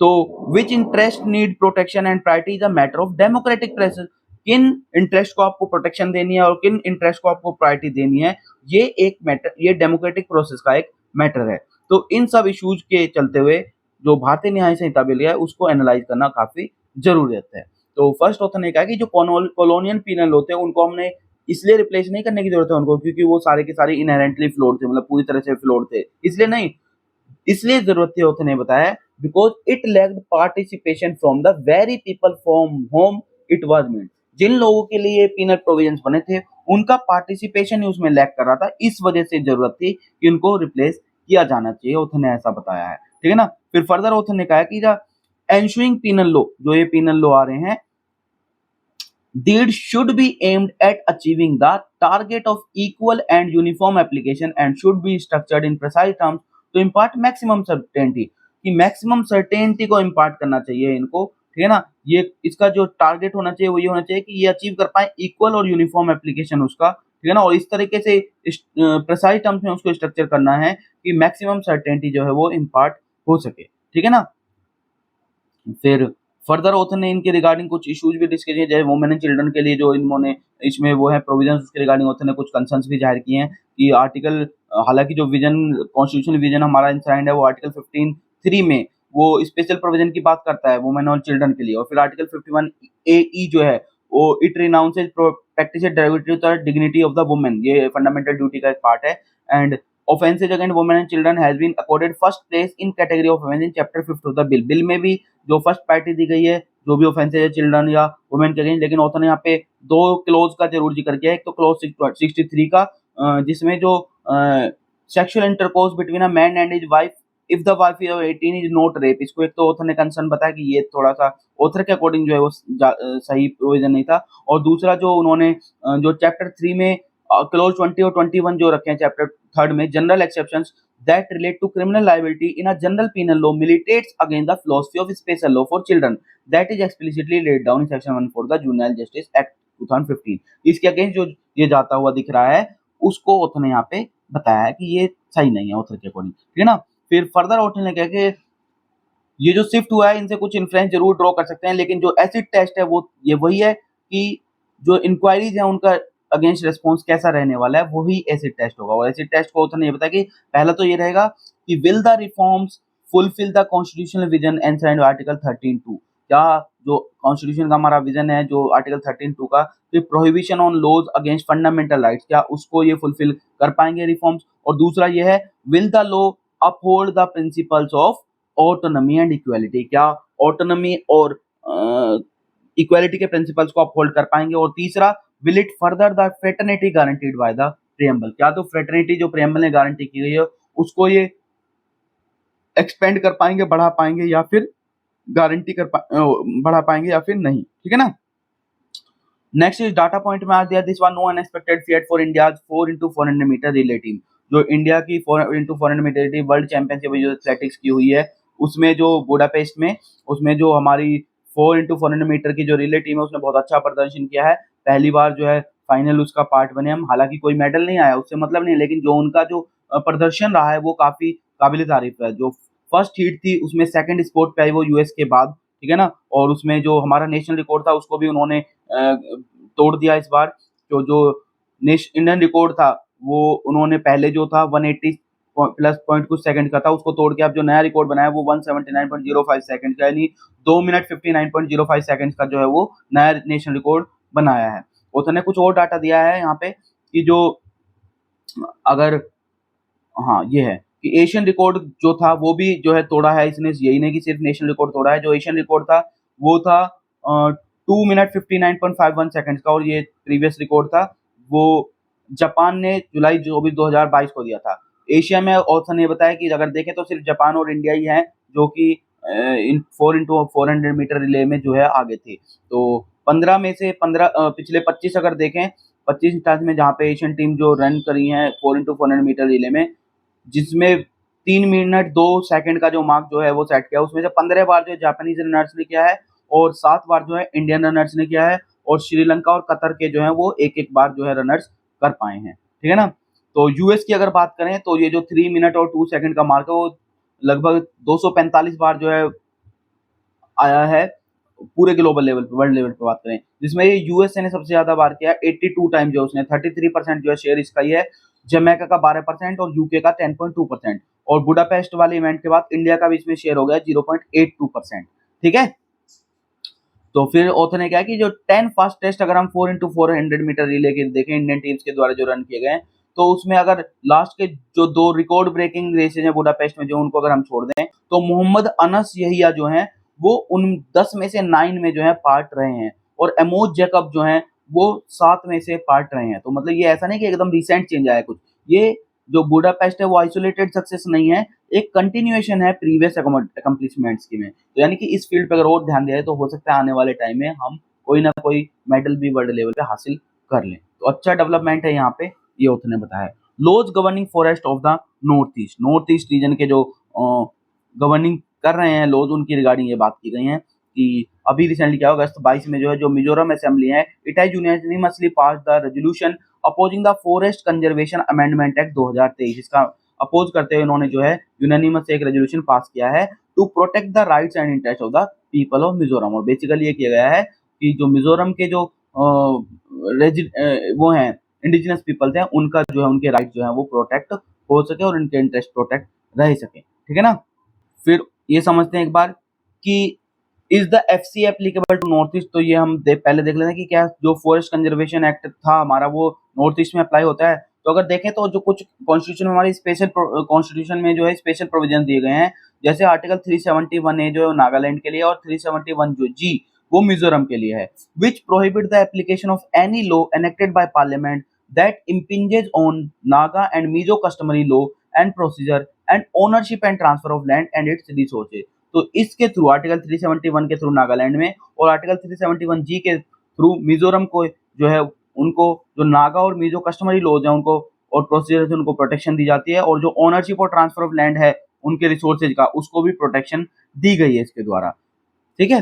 तो which interest need protection and priority is a matter of democratic process, किन इंटरेस्ट को आपको प्रोटेक्शन देनी है और किन इंटरेस्ट को आपको प्रायोरिटी देनी है, ये एक मैटर, ये डेमोक्रेटिक प्रोसेस का एक मैटर है। तो इन सब इश्यूज के चलते हुए जो भारतीय न्याय संहिता बिल है उसको एनालाइज करना काफी जरूरी रहता है। तो फर्स्ट ऑथर ने कहा कि जो कॉलोनियल पीनल होते हैं उनको हमने इसलिए रिप्लेस नहीं करने की जरूरत है उनको क्योंकि वो सारे के सारे इनहेरेंटली फ्लोड थे, मतलब पूरी तरह से फ्लोड थे, इसलिए नहीं, इसलिए जरूरत थी ऑथर ने बताया because it lacked participation from the very people from whom it was made. जिन लोगों के लिए पीनल प्रोविजंस बने थे उनका पार्टिसिपेशन ही उसमें लैक कर रहा था, इस वजह से जरूरत थी कि उनको रिप्लेस किया जाना चाहिए, ऑथर ने ऐसा बताया है, ठीक है ना। फिर फर्दर ऑथर ने कहा कि द एंशुइंग पीनल लॉ, जो ये पीनल लॉ आ रहे हैं, These should be aimed at achieving the target of equal and uniform application and should be structured in precise terms to impart maximum certainty। कि maximum certainty को impart करना चाहिए इनको, ठीक है ना। ये इसका जो टारगेट होना चाहिए वो ये होना चाहिए कि ये अचीव कर पाए इक्वल और यूनिफॉर्म एप्लीकेशन उसका, ठीक है ना। और इस तरीके से प्रिसाइज टर्म्स में उसको स्ट्रक्चर करना है कि मैक्सिमम सर्टेनिटी जो है वो इम्पार्ट हो सके, ठीक है ना। फिर फर्दर ऑथर ने इनके रिगार्डिंग कुछ इश्यूज भी डिस्कस किए, जैसे वुमेन एंड चिल्ड्रन के लिए जो इन्होंने इसमें वो है प्रोविजंस, उसके रिगार्डिंग ऑथर ने कुछ कंसर्न्स भी जाहिर किए हैं कि आर्टिकल, हालांकि जो विजन कॉन्स्टिट्यूशनल विजन हमारा इंसाइंड है वो आर्टिकल 15(3) में वो स्पेशल प्रोविजन की बात करता है वुमेन और चिल्ड्रन के लिए, और फिर आर्टिकल 51(a)(e) जो है वो it renounces practice derogatory to the dignity of the women, ये फंडामेंटल ड्यूटी का एक पार्ट है। And offenses against women and children has been accorded first place in category of offense in chapter 5 of the bill। Bill में भी जो first priority दी गई है जो भी ऑफेंसेज है चिल्ड्रन या वुमेन के अगेंस्ट, लेकिन ऑथर ने यहाँ पे दो क्लोज का जरूर जिक्र किया है। एक तो क्लोज 63 का जिसमें जो sexual intercourse between a man and his wife if the wife is 18 is not rape, इसको एक तो ऑथर ने कंसर्न बताया कि ये थोड़ा सा ऑथर के अकॉर्डिंग जो है वो सही प्रोविजन नहीं था। और दूसरा जो उन्होंने जो चैप्टर 3 में क्लोज 20 और 21 जो रखे हैं चैप्टर 3 में, general exceptions that relate to criminal liability in a general penal law militates against the philosophy of special law for children that is explicitly laid down in section 1 for the Juvenile Justice Act 2015। इसके against जो ये जाता हुआ दिख रहा है उसको author ने यहाँ पे बताया है कि ये सही नहीं है ऑथर के अकॉर्डिंग, ठीक है ना। फिर फर्दर ऑथर ने कहा कि ये जो शिफ्ट हुआ है इनसे कुछ इन्फ्लुएंस जरूर ड्रॉ कर सकते हैं, लेकिन जो एसिड टेस्ट है वो ये वही है कि जो इंक्वायरीज है उनका अगेंस्ट रेस्पॉन्स कैसा रहने वाला है वही एसिड टेस्ट होगा। और एसिड टेस्ट को ऑथर ने ये बताया कि पहला तो ये रहेगा कि will the reforms fulfil the constitutional vision and article 13(2), क्या जो कॉन्स्टिट्यूशन का हमारा विजन है जो आर्टिकल 13(2) का, तो prohibition on laws against fundamental rights, क्या उसको ये फुलफिल कर पाएंगे रिफॉर्म्स। और दूसरा ये है will the law uphold the principles of autonomy and equality, क्या ऑटोनॉमी और इक्वालिटी के प्रिंसिपल्स को अपहोल्ड कर पाएंगे। और तीसरा will it further the fraternity guaranteed by the preamble, क्या तो फ्रेटर्निटी जो प्रीएम्बल ने गारंटी की गई है उसको ये एक्सपेंड कर पाएंगे, बढ़ा पाएंगे या फिर गारंटी बढ़ा पाएंगे या फिर नहीं, ठीक है ना। नेक्स्ट इज डाटा पॉइंट में आ दिया this was no unexpected feat for India's 4x400 metre relay team, जो इंडिया की 4x400 metre relay world championship जो एथलेटिक्स की हुई है उसमें जो बुडापेस्ट में उसमें जो हमारी 4x400 मीटर की जो रिले टीम है उसने बहुत अच्छा प्रदर्शन किया है। पहली बार जो है फाइनल उसका पार्ट बने हम। हालांकि कोई मेडल नहीं आया, उससे मतलब नहीं, लेकिन जो उनका जो प्रदर्शन रहा है वो काफी काबिल तारीफ है। जो फर्स्ट हीट थी उसमें सेकंड स्पॉट पे आई वो यूएस के बाद, ठीक है ना। और उसमें जो हमारा नेशनल रिकॉर्ड था उसको भी उन्होंने तोड़ दिया इस बार। तो जो इंडियन रिकॉर्ड था वो उन्होंने पहले जो था 180 प्लस पॉइंट कुछ सेकंड का था, उसको तोड़ के अब जो नया रिकॉर्ड बनाया वो 179.05 सेकंड का, यानी 2 मिनट 59.05 सेकंड का जो है वो नया नेशनल रिकॉर्ड बनाया है। उसने कुछ और डाटा दिया है यहाँ पे कि जो अगर, हाँ ये है कि एशियन रिकॉर्ड जो था वो भी जो है तोड़ा है इसने। यही नहीं कि सिर्फ नेशनल रिकॉर्ड तोड़ा है, जो एशियन रिकॉर्ड था वो था 2 मिनट 59.51 सेकंड का, और ये प्रीवियस रिकॉर्ड था वो जापान ने जुलाई 24 2022 को दिया था। एशिया में ऑथर ने बताया कि अगर देखें तो सिर्फ जापान और इंडिया ही हैं जो कि इन 4x400 मीटर रिले में जो है आगे थे। तो 15 में से 15 पिछले 25 अगर देखें, 25 इंस्टांस में जहाँ पे एशियन टीम जो रन करी है 4x400 मीटर रिले में, जिसमें 3 मिनट 2 सेकंड का जो मार्क जो है वो सेट किया, उसमें से 15 बार जो है जापानीज रनर्स ने किया है और 7 बार जो है इंडियन रनर्स ने किया है, और श्रीलंका और कतर के जो है वो एक एक बार जो है रनर्स कर पाए हैं, ठीक है ना। तो यूएस की अगर बात करें तो ये जो 3 मिनट और 2 सेकंड का मार्क है वो लगभग 245 बार जो है आया है पूरे ग्लोबल लेवल पे, वर्ल्ड लेवल पे बात करें, जिसमें ये यूएसए ने सबसे ज्यादा बार किया 82 टाइम, जो उसने 33% जो है शेयर इसका ही है। जमैका का 12% और यूके का 10.2%, और बुडापेस्ट वाले इवेंट के बाद इंडिया का भी इसमें शेयर हो गया 0.82%, ठीक है। तो फिर ऑथर ने क्या कि जो 10 फास्टेस्ट अगर हम 4x400 मीटर रिले के देखें इंडियन टीम्स के द्वारा जो रन किए गए, तो उसमें अगर लास्ट के जो 2 रिकॉर्ड ब्रेकिंग रेसेज हैं बुडापेस्ट में, जो उनको अगर हम छोड़ दें तो मोहम्मद अनस यहिया जो हैं वो उन 10 में से 9 में जो है पार्ट रहे हैं, और एमोज जैकब जो हैं वो 7 में से पार्ट रहे हैं। तो मतलब ये ऐसा नहीं कि एकदम रिसेंट चेंज आया कुछ, ये जो बुडापेस्ट है वो आइसोलेटेड सक्सेस नहीं है, एक कंटिन्यूएशन है प्रीवियस अकम्प्लिशमेंट्स की में। तो यानी कि इस फील्ड पर अगर और ध्यान दिया जाए तो हो सकता है आने वाले टाइम में हम कोई ना कोई मेडल भी वर्ल्ड लेवल पे हासिल कर लें। तो अच्छा डेवलपमेंट है यहाँ पे, ये उसने बताया। Laws governing forest of the north east region के जो गवर्निंग कर रहे हैं लॉज, उनकी रिगार्डिंग ये बात की गई है कि अभी रिसेंटली क्या अगस्त 22 में जो है जो मिजोरम असेंबली है, it has unanimously pass the resolution opposing the forest conservation amendment act 2023। इसका अपोज करते हुए उन्होंने जो है यूनानिमस एक रेजोल्यूशन पास किया है to protect the rights and interest of the people of Mizoram. और बेसिकली ये किया गया है कि जो मिजोरम के जो वो हैं इंडिजिनस पीपल्स हैं, उनका जो है उनके राइट जो है वो प्रोटेक्ट हो सके और उनके इंटरेस्ट प्रोटेक्ट रह सके, ठीक है ना। फिर ये समझते हैं एक बार कि is the FC applicable to north east. तो ये हम पहले देख लेते हैं कि क्या जो फॉरेस्ट कंजर्वेशन एक्ट था हमारा वो नॉर्थ ईस्ट में अप्लाई होता है। तो अगर देखें तो जो कुछ कॉन्स्टिट्यूशन में हमारी स्पेशल कॉन्स्टिट्यूशन में जो है स्पेशल प्रोविजन दिए गए हैं, जैसे आर्टिकल 371A जो है नागालैंड के लिए और 371 जो जी वो मिजोरम के लिए है, which prohibit the application of any law enacted by parliament that impinges on Naga and Mizo customary law and procedure and ownership and transfer of land and its resources। तो इसके थ्रू आर्टिकल 371 के through Nagaland में और article 371 जी के through Mizoram को जो है उनको जो नागा और मिजो कस्टमरी लॉज हैं उनको और प्रोसीजर से उनको प्रोटेक्शन दी जाती है, और जो ओनरशिप और ट्रांसफर ऑफ लैंड है उनके रिसोर्सेज का उसको भी प्रोटेक्शन दी गई है इसके द्वारा, ठीक है।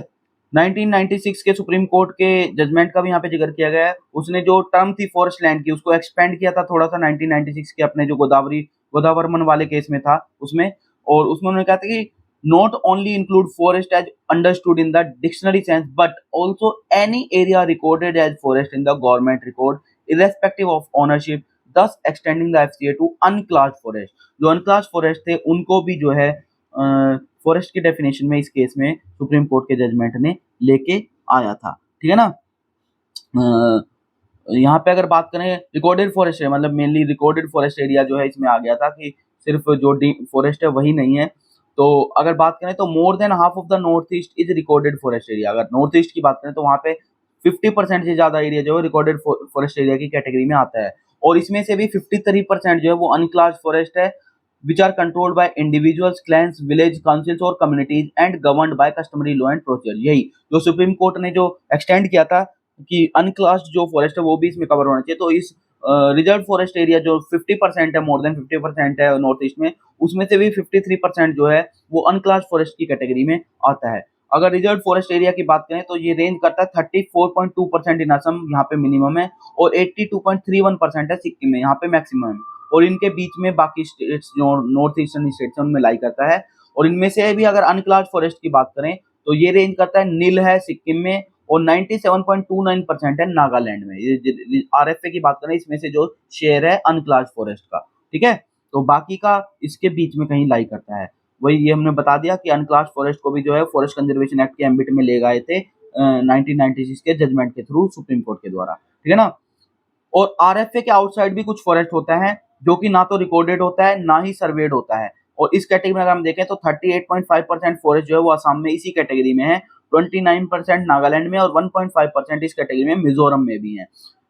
1996 के सुप्रीम कोर्ट के जजमेंट का भी यहाँ पे जिक्र किया गया है। उसने जो टर्म थी फॉरेस्ट लैंड की उसको एक्सपेंड किया था थोड़ा सा 1996 के अपने जो गोदावरमन वाले केस में था उसमें, और उसमें उन्होंने कहा था कि not only include forest as understood in the dictionary sense but also any area recorded as forest in the government record irrespective of ownership, thus extending the FCA to unclassed forest। जो अनक्लास्ड forest थे उनको भी जो है forest की definition में इस case में सुप्रीम कोर्ट के जजमेंट ने लेके आया था, ठीक है ना। यहाँ पे अगर बात करें रिकॉर्डेड फॉरेस्ट एरिया, मतलब मेनली रिकॉर्डेड फॉरेस्ट एरिया जो है इसमें आ गया था कि सिर्फ जो फॉरेस्ट है वही नहीं है। तो अगर बात करें तो more than half of the north east is recorded forest area. अगर नॉर्थ ईस्ट की बात करें तो वहाँ पे 50% से ज्यादा एरिया जो है रिकॉर्डेड फॉरेस्ट एरिया की कैटेगरी में आता है, और इसमें से भी 53% जो है वो अनक्लास्ड फॉरेस्ट है which are controlled by individuals, clans, village councils और communities and governed by customary law and procedure। यही जो सुप्रीम कोर्ट ने जो एक्सटेंड किया था कि अनक्लास्ड जो फॉरेस्ट है वो भी इसमें कवर होना चाहिए। तो इस रिजर्व फॉरेस्ट एरिया जो 50% है, मोर देन 50% है नॉर्थ ईस्ट में, उसमें से भी 53% जो है वो अनक्लास्ड फॉरेस्ट की कैटेगरी में आता है। अगर रिजर्व फॉरेस्ट एरिया की बात करें तो ये रेंज करता है 34.2% इन असम, यहाँ पे मिनिमम है, और 82.31% है सिक्किम में, यहाँ पे मैक्सिमम है। और इनके बीच में बाकी स्टेट्स जो नॉर्थ ईस्टर्न स्टेट्स हैं उनमें लाई करता है। और इनमें से भी अगर अनक्लास्ड फॉरेस्ट की बात करें तो ये रेंज करता है, नील है सिक्किम में, और 97.29% है नागालैंड में। ये आरएफए की बात करें इसमें से जो शेयर है अनक्लास्ड फॉरेस्ट का, ठीक है, तो बाकी का इसके बीच में कहीं लाई करता है। वही ये हमने बता दिया कि अनक्लास्ड फॉरेस्ट को भी जो है फॉरेस्ट कंजर्वेशन एक्ट के एम्बिट में ले गए थे 1996 के जजमेंट के थ्रू सुप्रीम कोर्ट के द्वारा, ठीक है ना। और आरएफए के आउटसाइड भी कुछ फॉरेस्ट होता है जो कि ना तो रिकॉर्डेड होता है ना ही सर्वेड होता है। और इस कैटेगरी में अगर हम देखें तो 38.5% फॉरेस्ट जो है वो असम में इसी कैटेगरी में है, 29% नागालैंड में, और 1.5% इस कैटेगरी में मिजोरम में भी है।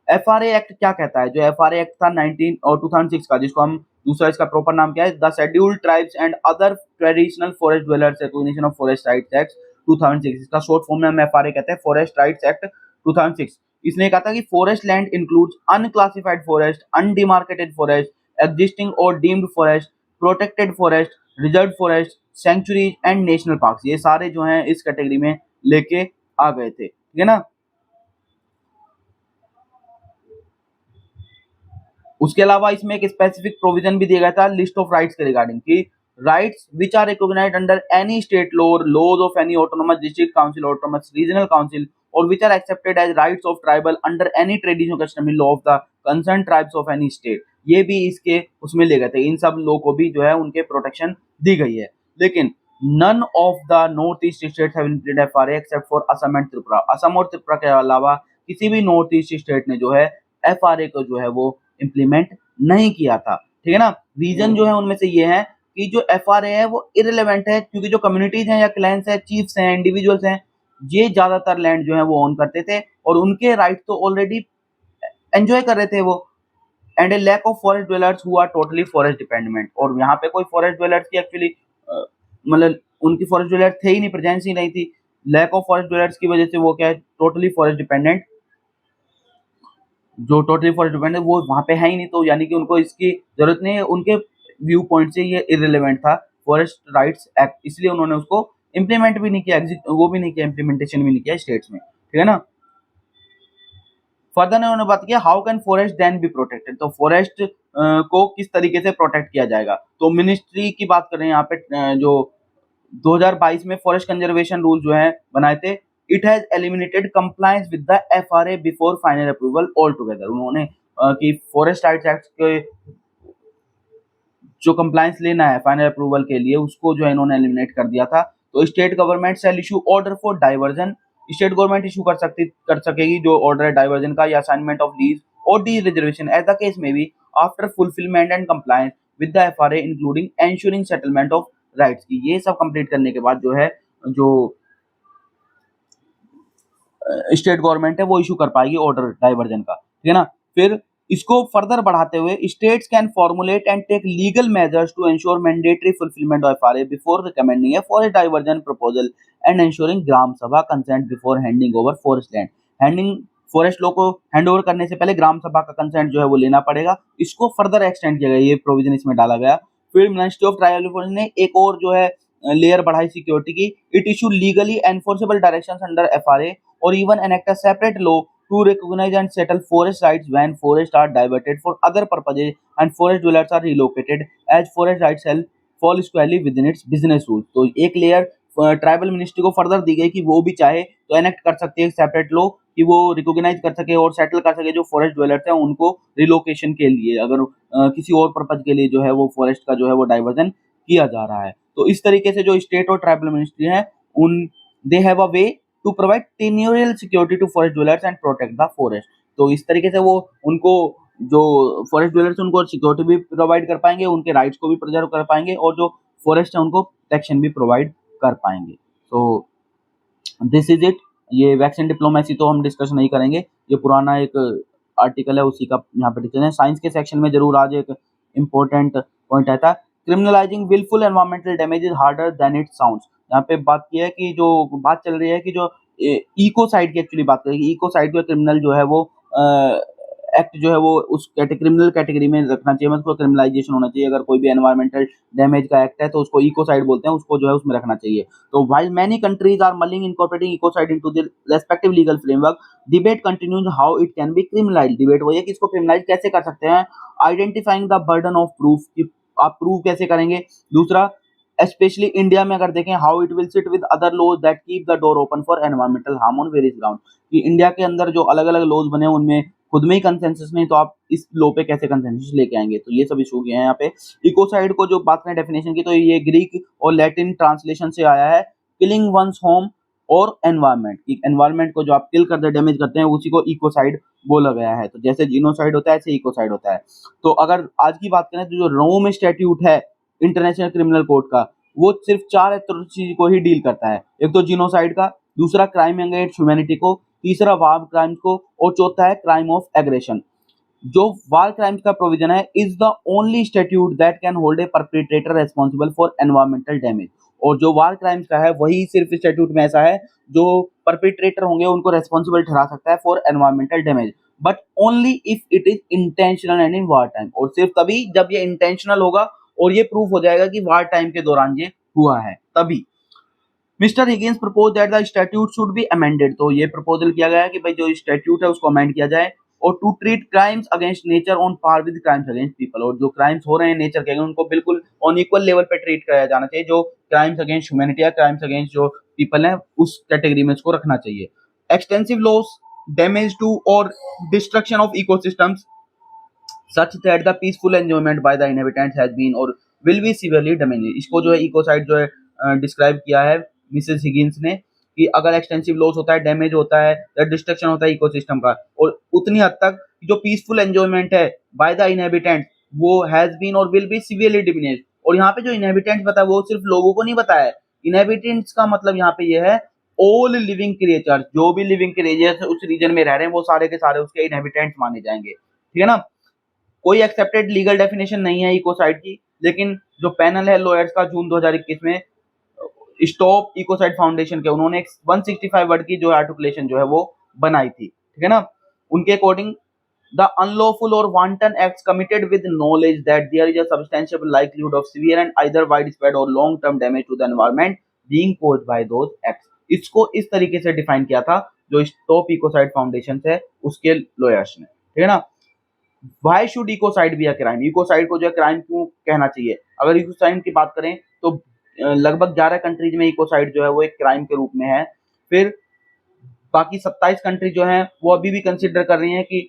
एफआरए एक्ट क्या कहता है? जो एफआरए एक्ट था 19 और 2006 का, जिसको हम दूसरा इसका प्रॉपर नाम क्या है, the scheduled tribes and other traditional forest dwellers recognition of forest rights act 2006, इसका शॉर्ट फॉर्म में हम एफआरए कहते हैं, फॉरेस्ट राइट्स एक्ट 2006। इसने कहा था कि forest land includes unclassified forest, undemarcated forest, existing और deemed forest, protected forest, reserve forest, sanctuaries and national parks, ये सारे जो हैं इस कैटेगरी में लेके आ गए थे, ठीक है ना। उसके अलावा इसमें एक स्पेसिफिक प्रोविजन भी दिया गया था लिस्ट ऑफ राइट्स के रिगार्डिंग, कि rights which are recognised under any state law, laws of any autonomous district council, autonomous regional council, और which are accepted as rights of tribal under any traditional customary law of the concern tribes of any state, ये भी इसके उसमें ले गए थे। इन सब law को भी जो है उनके प्रोटेक्शन दी गई है। लेकिन none of the north east states have implemented FRA except for Assam and Tripura. Assam और त्रिपुरा के अलावा किसी भी नॉर्थ ईस्ट स्टेट ने जो है एफआरए को जो है वो इम्प्लीमेंट नहीं किया था, ठीक है ना। रीजन जो है उनमें से ये है कि जो एफआरए है वो इररिलेवेंट है, क्योंकि जो कम्युनिटीज हैं या क्लैंस हैं, चीफ्स हैं, इंडिविजुअल्स हैं, ये ज्यादातर लैंड जो है वो ओन करते थे और उनके राइट तो ऑलरेडी एंजॉय कर रहे थे वो। And a lack of forest dwellers who are totally forest dependent, और यहाँ पे कोई फॉरेस्ट ड्वेलर्स की एक्चुअली मतलब उनकी फॉरेस्ट ड्वेलर थे ही नहीं, प्रेजेंस ही नहीं थी। लैक ऑफ फॉरेस्ट ड्वेलर्स की वजह से वो क्या है, टोटली फॉरेस्ट डिपेंडेंट, जो टोटली फॉरेस्ट डिपेंडेंट वो वहाँ पे है ही नहीं, तो यानी कि उनको इसकी जरूरत नहीं है। उनके व्यू पॉइंट से ये इररिलेवेंट था फॉरेस्ट राइट्स एक्ट, इसलिए उन्होंने उसको इम्प्लीमेंट भी नहीं किया, वो भी नहीं किया, इम्प्लीमेंटेशन भी नहीं किया स्टेट्स में, ठीक है ना। फर्दर ने उन्होंने बात किया how can forest then be protected, तो फॉरेस्ट को किस तरीके से प्रोटेक्ट किया जाएगा। तो मिनिस्ट्री की बात कर रहे हैं यहाँ पे, जो 2022 में फॉरेस्ट कंजर्वेशन रूल जो है बनाए थे, it has eliminated compliance with the FRA before final approval all together. उन्होंने कि फॉरेस्ट राइट्स एक्ट के जो कंप्लायंस लेना है फाइनल अप्रूवल के लिए, उसको जो है इन्होंने एलिमिनेट कर दिया था। तो state government shall issue order for diversion, state government issue कर सकेगी जो ऑर्डर है डाइवर्जन का या असाइनमेंट ऑफ लीज और dereservation as the case में भी after fulfilment and compliance with the FRA including ensuring settlement of rights की। ये सब कंप्लीट करने के बाद जो है जो स्टेट गवर्नमेंट है वो इशू कर पाएगी ऑर्डर डाइवर्जन का, ठीक है ना। फिर इसको फर्दर बढ़ाते हुए states can formulate and take legal measures to ensure mandatory fulfilment of FRA before recommending a forest diversion proposal and ensuring gram sabha consent before handing over forest land. Handing forest law को hand over करने से पहले ग्राम सभा का consent जो है वो लेना पड़ेगा। इसको फर्दर एक्सटेंड किया गया, ये प्रोविजन इसमें डाला गया। फिर मिनिस्ट्री ऑफ ट्राइबल अफेयर्स ने एक और जो है लेयर बढ़ाई सिक्योरिटी की, it issue legally enforceable directions under FRA or even enact a separate law to recognize and settle forest rights when forests are diverted for other purposes and forest dwellers are relocated as forest rights shall fall squarely within its business rules। तो एक layer tribal ministry को further दी गई कि वो भी चाहे तो enact कर सकते हैं सेपरेट लॉ कि वो रिकॉग्नाइज कर सके और सेटल कर सके जो फॉरेस्ट ड्वेलर्स हैं उनको रिलोकेशन के लिए, अगर किसी और पर्पज के लिए जो है वो फॉरेस्ट का जो है वो डाइवर्जन किया जा रहा है। तो इस तरीके से जो स्टेट और ट्राइबल मिनिस्ट्री है उन they have a way to provide tenurial security to forest dwellers and protect the forest. तो इस तरीके से वो उनको जो फॉरेस्ट ड्वेलर्स उनको सिक्योरिटी भी प्रोवाइड कर पाएंगे, उनके राइट्स को भी प्रिजर्व कर पाएंगे और जो फॉरेस्ट है उनको प्रोटेक्शन भी प्रोवाइड कर पाएंगे। तो दिस इज इट। ये वैक्सीन डिप्लोमेसी तो हम डिस्कस नहीं करेंगे, ये पुराना एक आर्टिकल है उसी का यहाँ पे डिस्कशन है। साइंस के सेक्शन में जरूर आज एक इम्पोर्टेंट पॉइंट आता है, criminalising wilful environmental damage is harder than it sounds. यहाँ पे बात की है कि जो बात चल रही है कि जो इकोसाइड की एक्चुअली बात करेंगे, इकोसाइड का क्रिमिनल जो है वो एक्ट जो है वो उस क्रिमिनल कैटेगरी में रखना चाहिए, मतलब उसको क्रिमिनलाइजेशन होना चाहिए। अगर कोई भी एनवायरमेंटल डैमेज का एक्ट है तो उसको इकोसाइड बोलते हैं, उसको जो है उसमें रखना चाहिए। तो while many countries are mulling incorporating ecocide into their respective legal framework, debate continues how it can be criminalized। Debate वही है कि इसको क्रिमिनलाइज कैसे कर सकते हैं। Identifying the burden of proof, कि आप प्रूव कैसे करेंगे। दूसरा, स्पेशली इंडिया में अगर देखें, how it will sit with other laws that keep the door open for environmental harm on various ground, कि इंडिया के अंदर जो अलग अलग लॉज बने हैं उनमें खुद में ही कंसेंसस नहीं, तो आप इस लॉ पे कैसे कंसेंसस लेके आएंगे। तो ये सब इशू हैं यहाँ पे। इकोसाइड को जो बात करें डेफिनेशन की, तो ये ग्रीक और लैटिन ट्रांसलेशन से आया है, किलिंग वंस होम और एनवायरमेंट, एनवायरमेंट को जो आप किल करते डैमेज करते हैं उसी को इकोसाइड बोला गया है। तो जैसे जीनोसाइड होता है ऐसे इकोसाइड होता है। तो अगर आज की बात करें तो जो रोम स्टैट्यूट है इंटरनेशनल क्रिमिनल कोर्ट का, वो सिर्फ 4 एट्रोसिटी को ही डील करता है। एक तो जीनोसाइड का, दूसरा क्राइम अगेंस्ट ह्यूमैनिटी को, तीसरा वार क्राइम्स को, और चौथा है क्राइम ऑफ एग्रेशन। जो वार क्राइम्स का प्रोविजन है is the only statute that can hold a perpetrator responsible for environmental damage. और जो वार क्राइम्स का है वही सिर्फ स्टैट्यूट में ऐसा है जो परपेट्रेटर होंगे उनको रेस्पॉन्सिबल ठहरा सकता है for environmental damage, but only if it is intentional and in war time, और सिर्फ तभी जब ये इंटेंशनल होगा और ये प्रूफ हो जाएगा कि वार टाइम के दौरान ये हुआ है तभी। Mister Higgins propose that the statute should be amended, तो ये प्रपोजल किया गया है कि भाई जो स्टैट्यूट है उसको अमेंड किया जाए, और to treat crimes against nature on par with crimes against people, और जो क्राइम्स हो रहे हैं नेचर के उनको बिल्कुल ऑन इक्वल लेवल पे ट्रीट किया जाना चाहिए। जो क्राइम्स अगेंस्ट ह्यूमैनिटी या क्राइम्स अगेंस्ट जो पीपल है उस कैटेगरी में इसको रखना चाहिए। एक्सटेंसिव लॉस डैमेज टू और destruction of ecosystems such that the peaceful enjoyment by the inhabitants has been or will be severely damaged। इसको जो है इकोसाइड जो है डिस्क्राइब किया है मिसेस हिगिंस ने, कि अगर एक्सटेंसिव लॉस होता है, डैमेज होता है या डिस्ट्रक्शन होता है इकोसिस्टम का, और उतनी हद तक जो पीसफुल एंजॉयमेंट है बाय द इनहेबिटेंट वो हैज बीन और विल बी सीवियरली डिमिनिश्ड। और यहाँ पे जो इनहेबिटेंट्स बताया वो सिर्फ लोगों को नहीं बताया है, इनहेबिटेंट्स का मतलब यहाँ पे ये है ऑल लिविंग क्रिएचर्स, जो भी लिविंग क्रिएचर्स उस रीजन में रह रहे हैं वो सारे के सारे उसके इनहेबिटेंट्स माने जाएंगे। ठीक है ना। कोई एक्सेप्टेड लीगल डेफिनेशन नहीं है इकोसाइड की, लेकिन जो पैनल है लॉयर्स का जून 2021 में स्टॉप इकोसाइड फाउंडेशन के, उन्होंने 165 वर्ड की जो आर्टिकुलेशन जो है वो बनाई थी। ठीक है ना। उनके अकॉर्डिंग द अनलॉफुल और wanton acts committed with knowledge that there is a substantial likelihood of severe and either wide spread और long term damage to the environment being caused by those acts. इसको इस तरीके से define किया था जो stop ecocide foundation है उसके लॉयर्स ने। ठीक है ना। Why should ecocide be a crime? Ecocide को जो है क्राइम क्यों कहना चाहिए? अगर इकोसाइड की बात करें तो लगभग 11 कंट्रीज में इकोसाइड जो है वो एक क्राइम के रूप में है। फिर बाकी 27 कंट्री जो हैं वो अभी भी कंसिडर कर रही हैं कि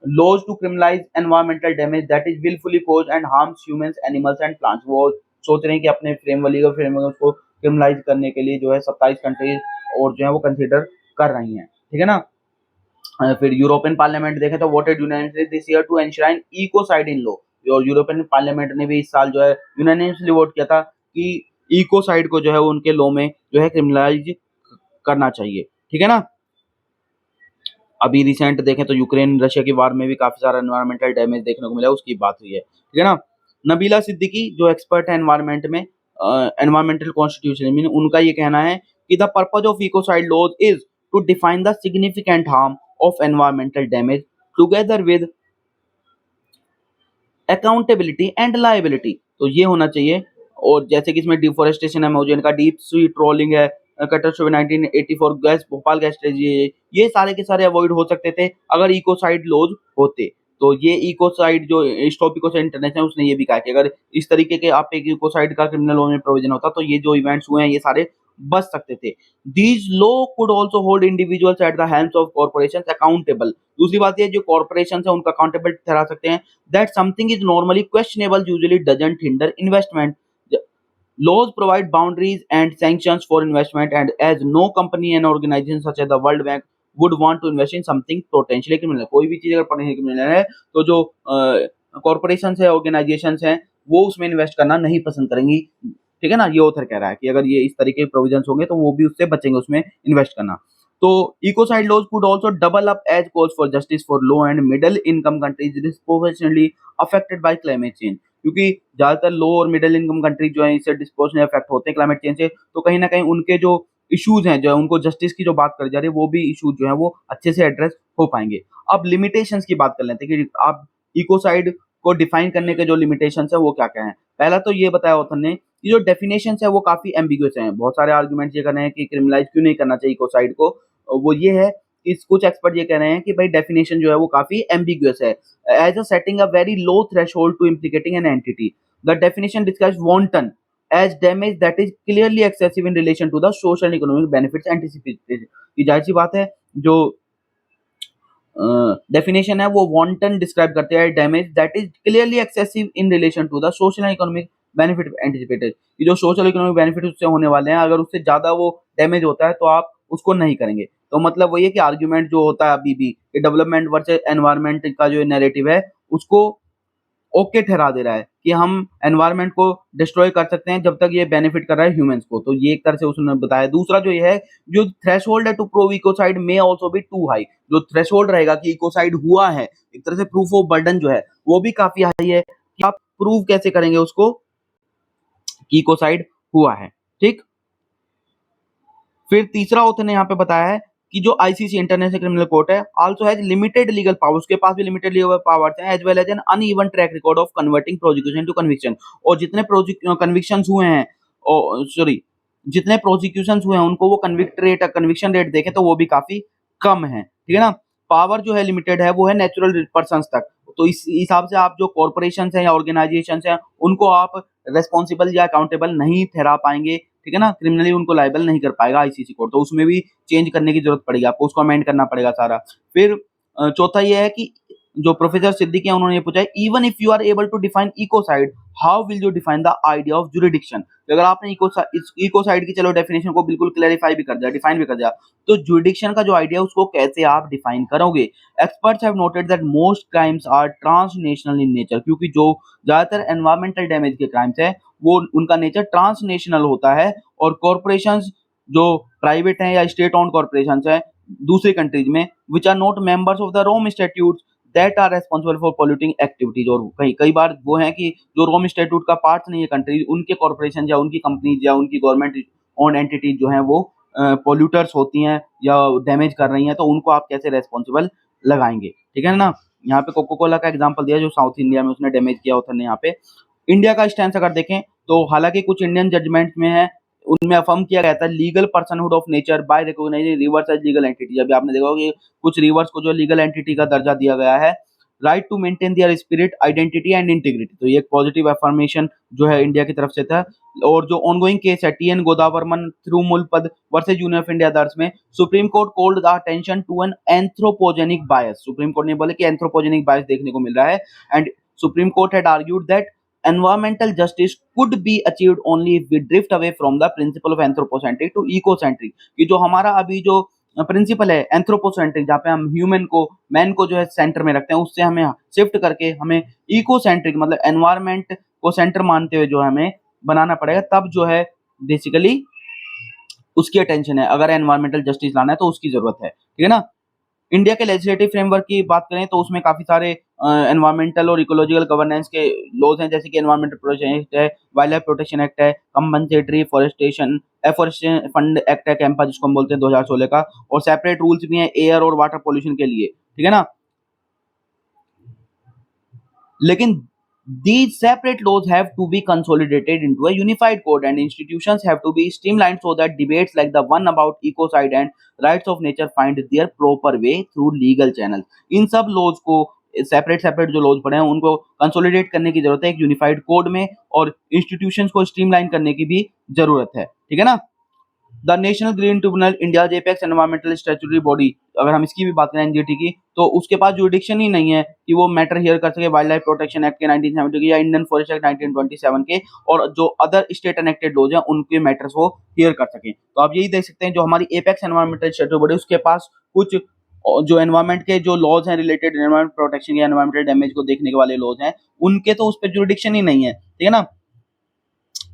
laws to criminalise environmental damage that is wilfully cause and harms humans animals and plants. वो सोच रहे हैं कि अपने लीगल फ्रेमवर्क उसको क्रिमिनलाइज करने के लिए जो है 27 कंट्रीज और जो है वो कंसिडर कर रही हैं। ठीक है ना। फिर यूरोपियन पार्लियामेंट देखें तो voted unanimously this year to enshrine ecocide in law, और यूरोपियन पार्लियामेंट ने भी इस साल जो है यूनानिमसली वोट किया था कि इकोसाइड को जो है उनके लॉ में जो है क्रिमिनलाइज करना चाहिए। ठीक है ना। अभी रिसेंट देखें तो यूक्रेन रशिया की वार में भी काफी सारा एनवायरमेंटल डैमेज देखने को मिला, उसकी बात हुई है। ठीक है ना। नबीला सिद्दीकी जो एक्सपर्ट है एनवायरमेंट में, एनवायरमेंटल कॉन्स्टिट्यूशन में, उनका ये कहना है कि the purpose of ecocide laws is to define the significant harm of environmental damage together with accountability and liability। तो ये होना चाहिए। और जैसे कि इसमें डिफोरेस्टेशन, अमेजन का डीप सी ट्रोलिंग है, कैटास्ट्रोफे 1984 गैस, भोपाल गैस ट्रेजेडी, ये सारे के सारे अवॉइड हो सकते थे अगर इकोसाइड लॉज होते। तो ये इकोसाइड जो स्टॉप इकोसाइड इंटरनेशनल उसने ये भी कहा कि अगर इस तरीके के आप एक इकोसाइड का क्रिमिनल लॉ में प्रोविजन होता तो ये जो इवेंट्स हुए हैं ये सारे बच सकते थे। These law could also hold individuals at the Helm's of corporations accountable. दूसरी बात ये जो कॉर्पोरेशन है उनका अकाउंटेबल ठहरा सकते हैं। That something is normally questionable usually doesn't hinder investment. Laws provide boundaries and sanctions for investment, and as no company and organization such as the World Bank would want to invest in something potentially criminal। कोई भी चीज अगर potentially criminal है तो जो corporation है, organisation हैं, वो उसमें इन्वेस्ट करना नहीं पसंद करेंगी। ठीक है ना। ये ऑथर कह रहा है कि अगर ये इस तरीके के प्रोविजंस होंगे तो वो भी उससे बचेंगे उसमें इन्वेस्ट करना। तो ecocide laws could also double up as calls for justice for low and middle income countries disproportionately affected by climate change, क्योंकि ज्यादातर लो और मिडिल इनकम कंट्रीज जो है इससे डिस्प्रोपोर्शनली अफेक्ट होते हैं क्लाइमेट चेंज से। तो कहीं ना कहीं उनके जो इश्यूज हैं जो है उनको जस्टिस की जो बात करी जा रही है वो भी इश्यूज जो है वो अच्छे से एड्रेस हो पाएंगे। अब लिमिटेशंस की बात कर लेते हैं कि आप इकोसाइड को डिफाइन करने के जो लिमिटेशंस है वो क्या क्या है। पहला तो ये बताया ऑथर ने कि जो डेफिनेशंस है वो काफी एम्बिगुअस हैं। बहुत सारे आर्गुमेंट्स ये कर रहे हैं कि क्रिमिनलाइज क्यों नहीं करना चाहिए इकोसाइड को। वो ये है कि कुछ एक्सपर्ट ये कह रहे हैं कि भाई डेफिनेशन जो है वो काफी एम्बिगुअस है। As a setting a very low threshold to implicating an entity, the definition describes wanton as damage that is clearly excessive in relation to the social and economic benefits anticipated। ये जाहिर सी बात है, जो definition है वो wanton describe करते हैं damage that is clearly excessive in relation to the social and economic benefit anticipated. ये जो सोशल इकोनॉमिक बेनिफिट उससे होने वाले हैं, अगर उससे ज्यादा वो डैमेज होता है तो आप उसको नहीं करेंगे। तो मतलब वही है कि आर्ग्यूमेंट जो होता है अभी भी डेवलपमेंट वर्सेस एनवायरमेंट का जो नैरेटिव है उसको ओके ठहरा दे रहा है कि हम एनवायरनमेंट को डिस्ट्रॉय कर सकते हैं जब तक ये बेनिफिट कर रहा है ह्यूमंस को। तो ये एक तरह से उसने बताया। दूसरा जो ये है, जो थ्रेशोल्ड है to prove ecocide may also be too high. जो थ्रेशोल्ड रहेगा कि इकोसाइड हुआ है, एक तरह से प्रूफ ऑफ बर्डन जो है वो भी काफी हाई है कि आप प्रूव कैसे करेंगे उसको कि इकोसाइड हुआ है। ठीक। फिर तीसरा ऑथर ने यहाँ पे बताया है कि जो आईसीसी इंटरनेशनल क्रिमिनल कोर्ट है also has limited legal power, उसके पास भी लिमिटेड लीगल पावर्स हैं, as well as an uneven track record of converting prosecution to conviction. और जितने कन्विक्शंस हुए हैं, सॉरी, जितने प्रोसिक्यूशंस हुए हैं उनको वो कन्विक्शन रेट देखें तो वो भी काफी कम है। ठीक है ना। पावर जो है लिमिटेड है, वो है नेचुरल पर्सन्स तक। तो इस हिसाब से आप जो कॉर्पोरेशन हैं या ऑर्गेनाइजेशन हैं उनको आप रेस्पॉन्सिबल या अकाउंटेबल नहीं ठहरा पाएंगे। ठीक है ना। क्रिमिनली उनको लायबल नहीं कर पाएगा आईसीसी कोर्ट। तो उसमें भी चेंज करने की जरूरत पड़ेगी, आपको उसको अमेंड करना पड़ेगा सारा। फिर चौथा ये है कि जो प्रोफेसर सिद्दीकी है उन्होंने ये पूछा है, even if you are able to define ecocide how will you define the idea of jurisdiction. अगर आपने इकोसाइड की चलो डेफिनेशन को बिल्कुल क्लैरिफाई भी कर दिया, डिफाइन भी कर दिया, तो जुरिडिक्शन का जो आइडिया है उसको कैसे आप डिफाइन करोगे। Experts have noted that most crimes are transnational in nature, क्योंकि जो ज्यादातर एनवायरमेंटल डैमेज के क्राइम्स है वो उनका नेचर ट्रांसनेशनल होता है। और कॉर्पोरेशंस जो प्राइवेट हैं या स्टेट ओन्ड कॉर्पोरेशंस हैं दूसरी कंट्रीज में, which are not members of the Rome statutes that are responsible for polluting activities. और कई बार वो हैं कि जो रोम स्टैट्यूट का पार्ट नहीं है कंट्रीज, उनके कॉर्पोरेशन या उनकी कंपनीज या उनकी गवर्नमेंट ओन्ड एंटिटीज जो हैं वो पॉल्यूटर्स होती हैं या डैमेज कर रही हैं, तो उनको आप कैसे रेस्पॉन्सिबल लगाएंगे। ठीक है ना। यहाँ पे कोको कोला का एग्जाम्पल दिया जो साउथ इंडिया में उसने डैमेज किया होता है। यहाँ पे इंडिया का स्टैंड अगर देखें तो हालांकि कुछ इंडियन जजमेंट में है उनमें अफर्म किया गया था legal personhood of nature by recognising rivers as legal entity. अभी आपने देखा होगा कि कुछ रिवर्स को जो लीगल एंटिटी का दर्जा दिया गया है। Right to maintain their spirit identity and integrity, तो ये एक पॉजिटिव अफर्मेशन जो है इंडिया की तरफ से था। और जो ऑनगोइंग केस है TN Godavarman Thirumulpad versus Union of India दर्ज में Supreme Court called the attention to an anthropogenic bias. Supreme Court ने बोले कि एंथ्रोपोजेनिक बायस देखने को मिल रहा है। And supreme court had argued that environmental justice could be achieved only if we drift away from the principle of anthropocentric to ecocentric। कि जो हमारा अभी जो प्रिंसिपल है एंथ्रोपोसेंट्रिक, जहाँ पे हम ह्यूमन को, मैन को जो है सेंटर में रखते हैं, उससे हमें शिफ्ट करके हमें इकोसेंट्रिक मतलब एनवायरमेंट को सेंटर मानते हुए जो हमें बनाना पड़ेगा। तब जो है बेसिकली उसकी अटेंशन है, अगर एनवायरमेंटल जस्टिस लाना है तो उसकी जरूरत है। ठीक है ना। इंडिया के लेजिस्लेटिव फ्रेमवर्क की बात करें तो उसमें काफी सारे एनवायरमेंटल और इकोलॉजिकल गवर्नेंस के लॉज हैं, जैसे कि एनवायरमेंटल प्रोटेक्शन एक्ट है, वाइल्ड लाइफ प्रोटेक्शन एक्ट है, compensatory forestation afforestation fund act है, कैंपा जिसको हम बोलते हैं 2016 का, और सेपरेट रूल्स भी हैं एयर और वाटर पोल्यूशन के लिए। ठीक है ना। लेकिन these separate laws have to be consolidated into a unified code and institutions have to be streamlined so that debates like the one about ecocide and rights of nature find their proper way through legal channels। इन सब laws को separate जो laws पड़े हैं उनको consolidate करने की जरूरत है एक यूनिफाइड कोड में, और इंस्टीट्यूशंस को स्ट्रीमलाइन करने की भी जरूरत है। ठीक है ना। The national green tribunal India apex environmental statutory body, अगर हम इसकी भी बात करें एनजीटी की, तो उसके पास जुरिडिक्शन ही नहीं है कि वो मैटर हियर कर सके वाइल्ड लाइफ प्रोटेक्शन एक्ट के 1970 के या इंडियन फॉरेस्ट एक्ट 1927 के और जो अदर स्टेट एनेक्टेड लॉज हैं उनके मैटर्स वो हियर कर सके। तो आप यही देख सकते हैं जो हमारी एपेक्स एनवायरमेंटल स्टैट्यूटरी बॉडी उसके पास कुछ जो एनवायरमेंट के जो लॉज हैं रिलेटेड एनवायरमेंट प्रोटेक्शन या एनवायरमेंटल डैमेज को देखने के वाले लॉज हैं उनके तो उस पर जुरिडिक्शन ही नहीं है। ठीक है ना।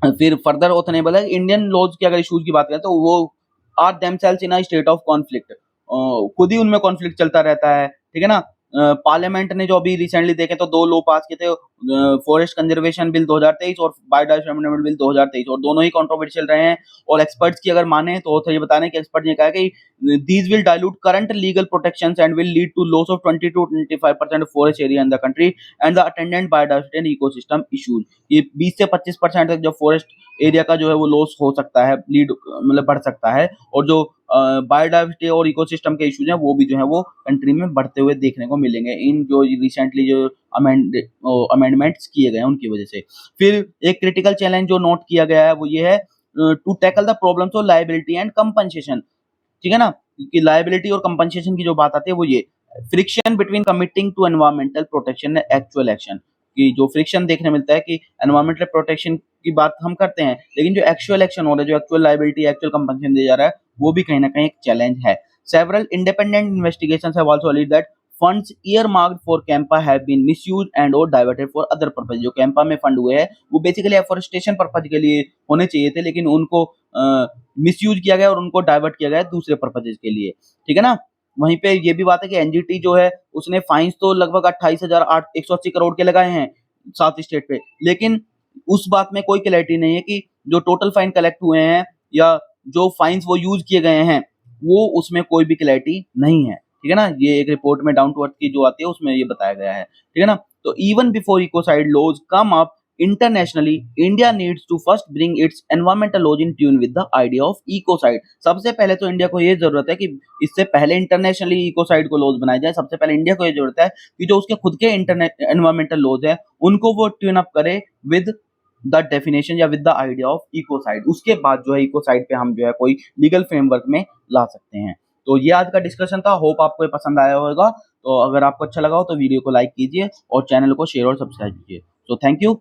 फिर फर्दर ऑथर ने बोला इंडियन लॉज की अगर इश्यूज की बात करें तो वो are themselves in a state of conflict, खुद ही उनमें कॉन्फ्लिक्ट चलता रहता है। ठीक है ना। पार्लियामेंट ने जो अभी रिसेंटली देखे तो 2 लॉ पास किए थे, फॉरेस्ट कंजर्वेशन बिल 2023 और बायोडायवर्सिटी अमेंडमेंट बिल 2023, और दोनों ही कंट्रोवर्शियल रहे हैं। और एक्सपर्ट्स की अगर माने तो ये बता रहे हैं कि एक्सपर्ट ने कहा कि these will dilute current legal protections and will lead to loss of 20 to 25% of forest area in the country and the attendant biodiversity and ecosystem issues। ये 20 से 25% तक जो फॉरेस्ट एरिया का जो है वो लॉस हो सकता है, लीड मतलब बढ़ सकता है, और जो बायोडाइवर्सिटी और इकोसिस्टम के इश्यूज हैं वो भी जो है वो कंट्री में बढ़ते हुए देखने को मिलेंगे इन जो रिसेंटली जो अमेंडमेंट्स किए गए हैं उनकी वजह से। फिर एक क्रिटिकल चैलेंज जो नोट किया गया है वो ये है, to tackle the problems of liability and compensation. ठीक है ना, कि लायबिलिटी और कंपनसेशन की जो बात आती है वो ये friction between committing to environmental protection and actual action, कि जो फ्रिक्शन देखने मिलता है कि एनवायरमेंटल प्रोटेक्शन की बात हम करते हैं लेकिन जो एक्चुअल एक्शन हो रहा है, जो एक्चुअल लायबिलिटी एक्चुअल कंपनसेशन दिया जा रहा है वो भी कहीं ना कहीं एक चैलेंज है। Several independent investigations have also alleged that funds earmarked for Campa have been misused and or diverted for other purpose। जो कैंपा में फंड हुए हैं वो बेसिकली एफोरेस्टेशन पर्पज के लिए होने चाहिए थे, लेकिन उनको मिसयूज किया गया और उनको डाइवर्ट किया गया दूसरे पर्पजेज के लिए। ठीक है ना, वहीं पे ये भी बात है कि एनजीटी जो है उसने फाइन्स तो लगभग 28,180 करोड़ के लगाए हैं 7 स्टेट पे, लेकिन उस बात में कोई क्लैरिटी नहीं है कि जो टोटल फाइन कलेक्ट हुए हैं या जो फाइन्स वो यूज किए गए हैं वो उसमें कोई भी क्लैरिटी नहीं है। ठीक है ना, ये एक रिपोर्ट में डाउन टू अर्थ की जो आती है उसमें ये बताया गया है। ठीक है ना, तो even before ecocide laws come up internationally, India needs to first bring its environmental laws in tune with the idea of ecocide. सबसे पहले तो इंडिया को ये जरूरत है कि इससे पहले इंटरनेशनली इकोसाइड को लॉज बनाया जाए, सबसे पहले इंडिया को ये जरूरत है कि जो उसके खुद के एनवायरमेंटल लॉज है उनको वो ट्यून अप करे विद द डेफिनेशन या with the idea of ecocide. उसके बाद जो है इकोसाइड पे हम जो है कोई लीगल फ्रेमवर्क में ला सकते हैं। तो ये आज का डिस्कशन था, होप आपको ये पसंद आया होगा। तो अगर आपको अच्छा लगा हो तो वीडियो को लाइक कीजिए और चैनल को शेयर और सब्सक्राइब कीजिए। तो थैंक यू।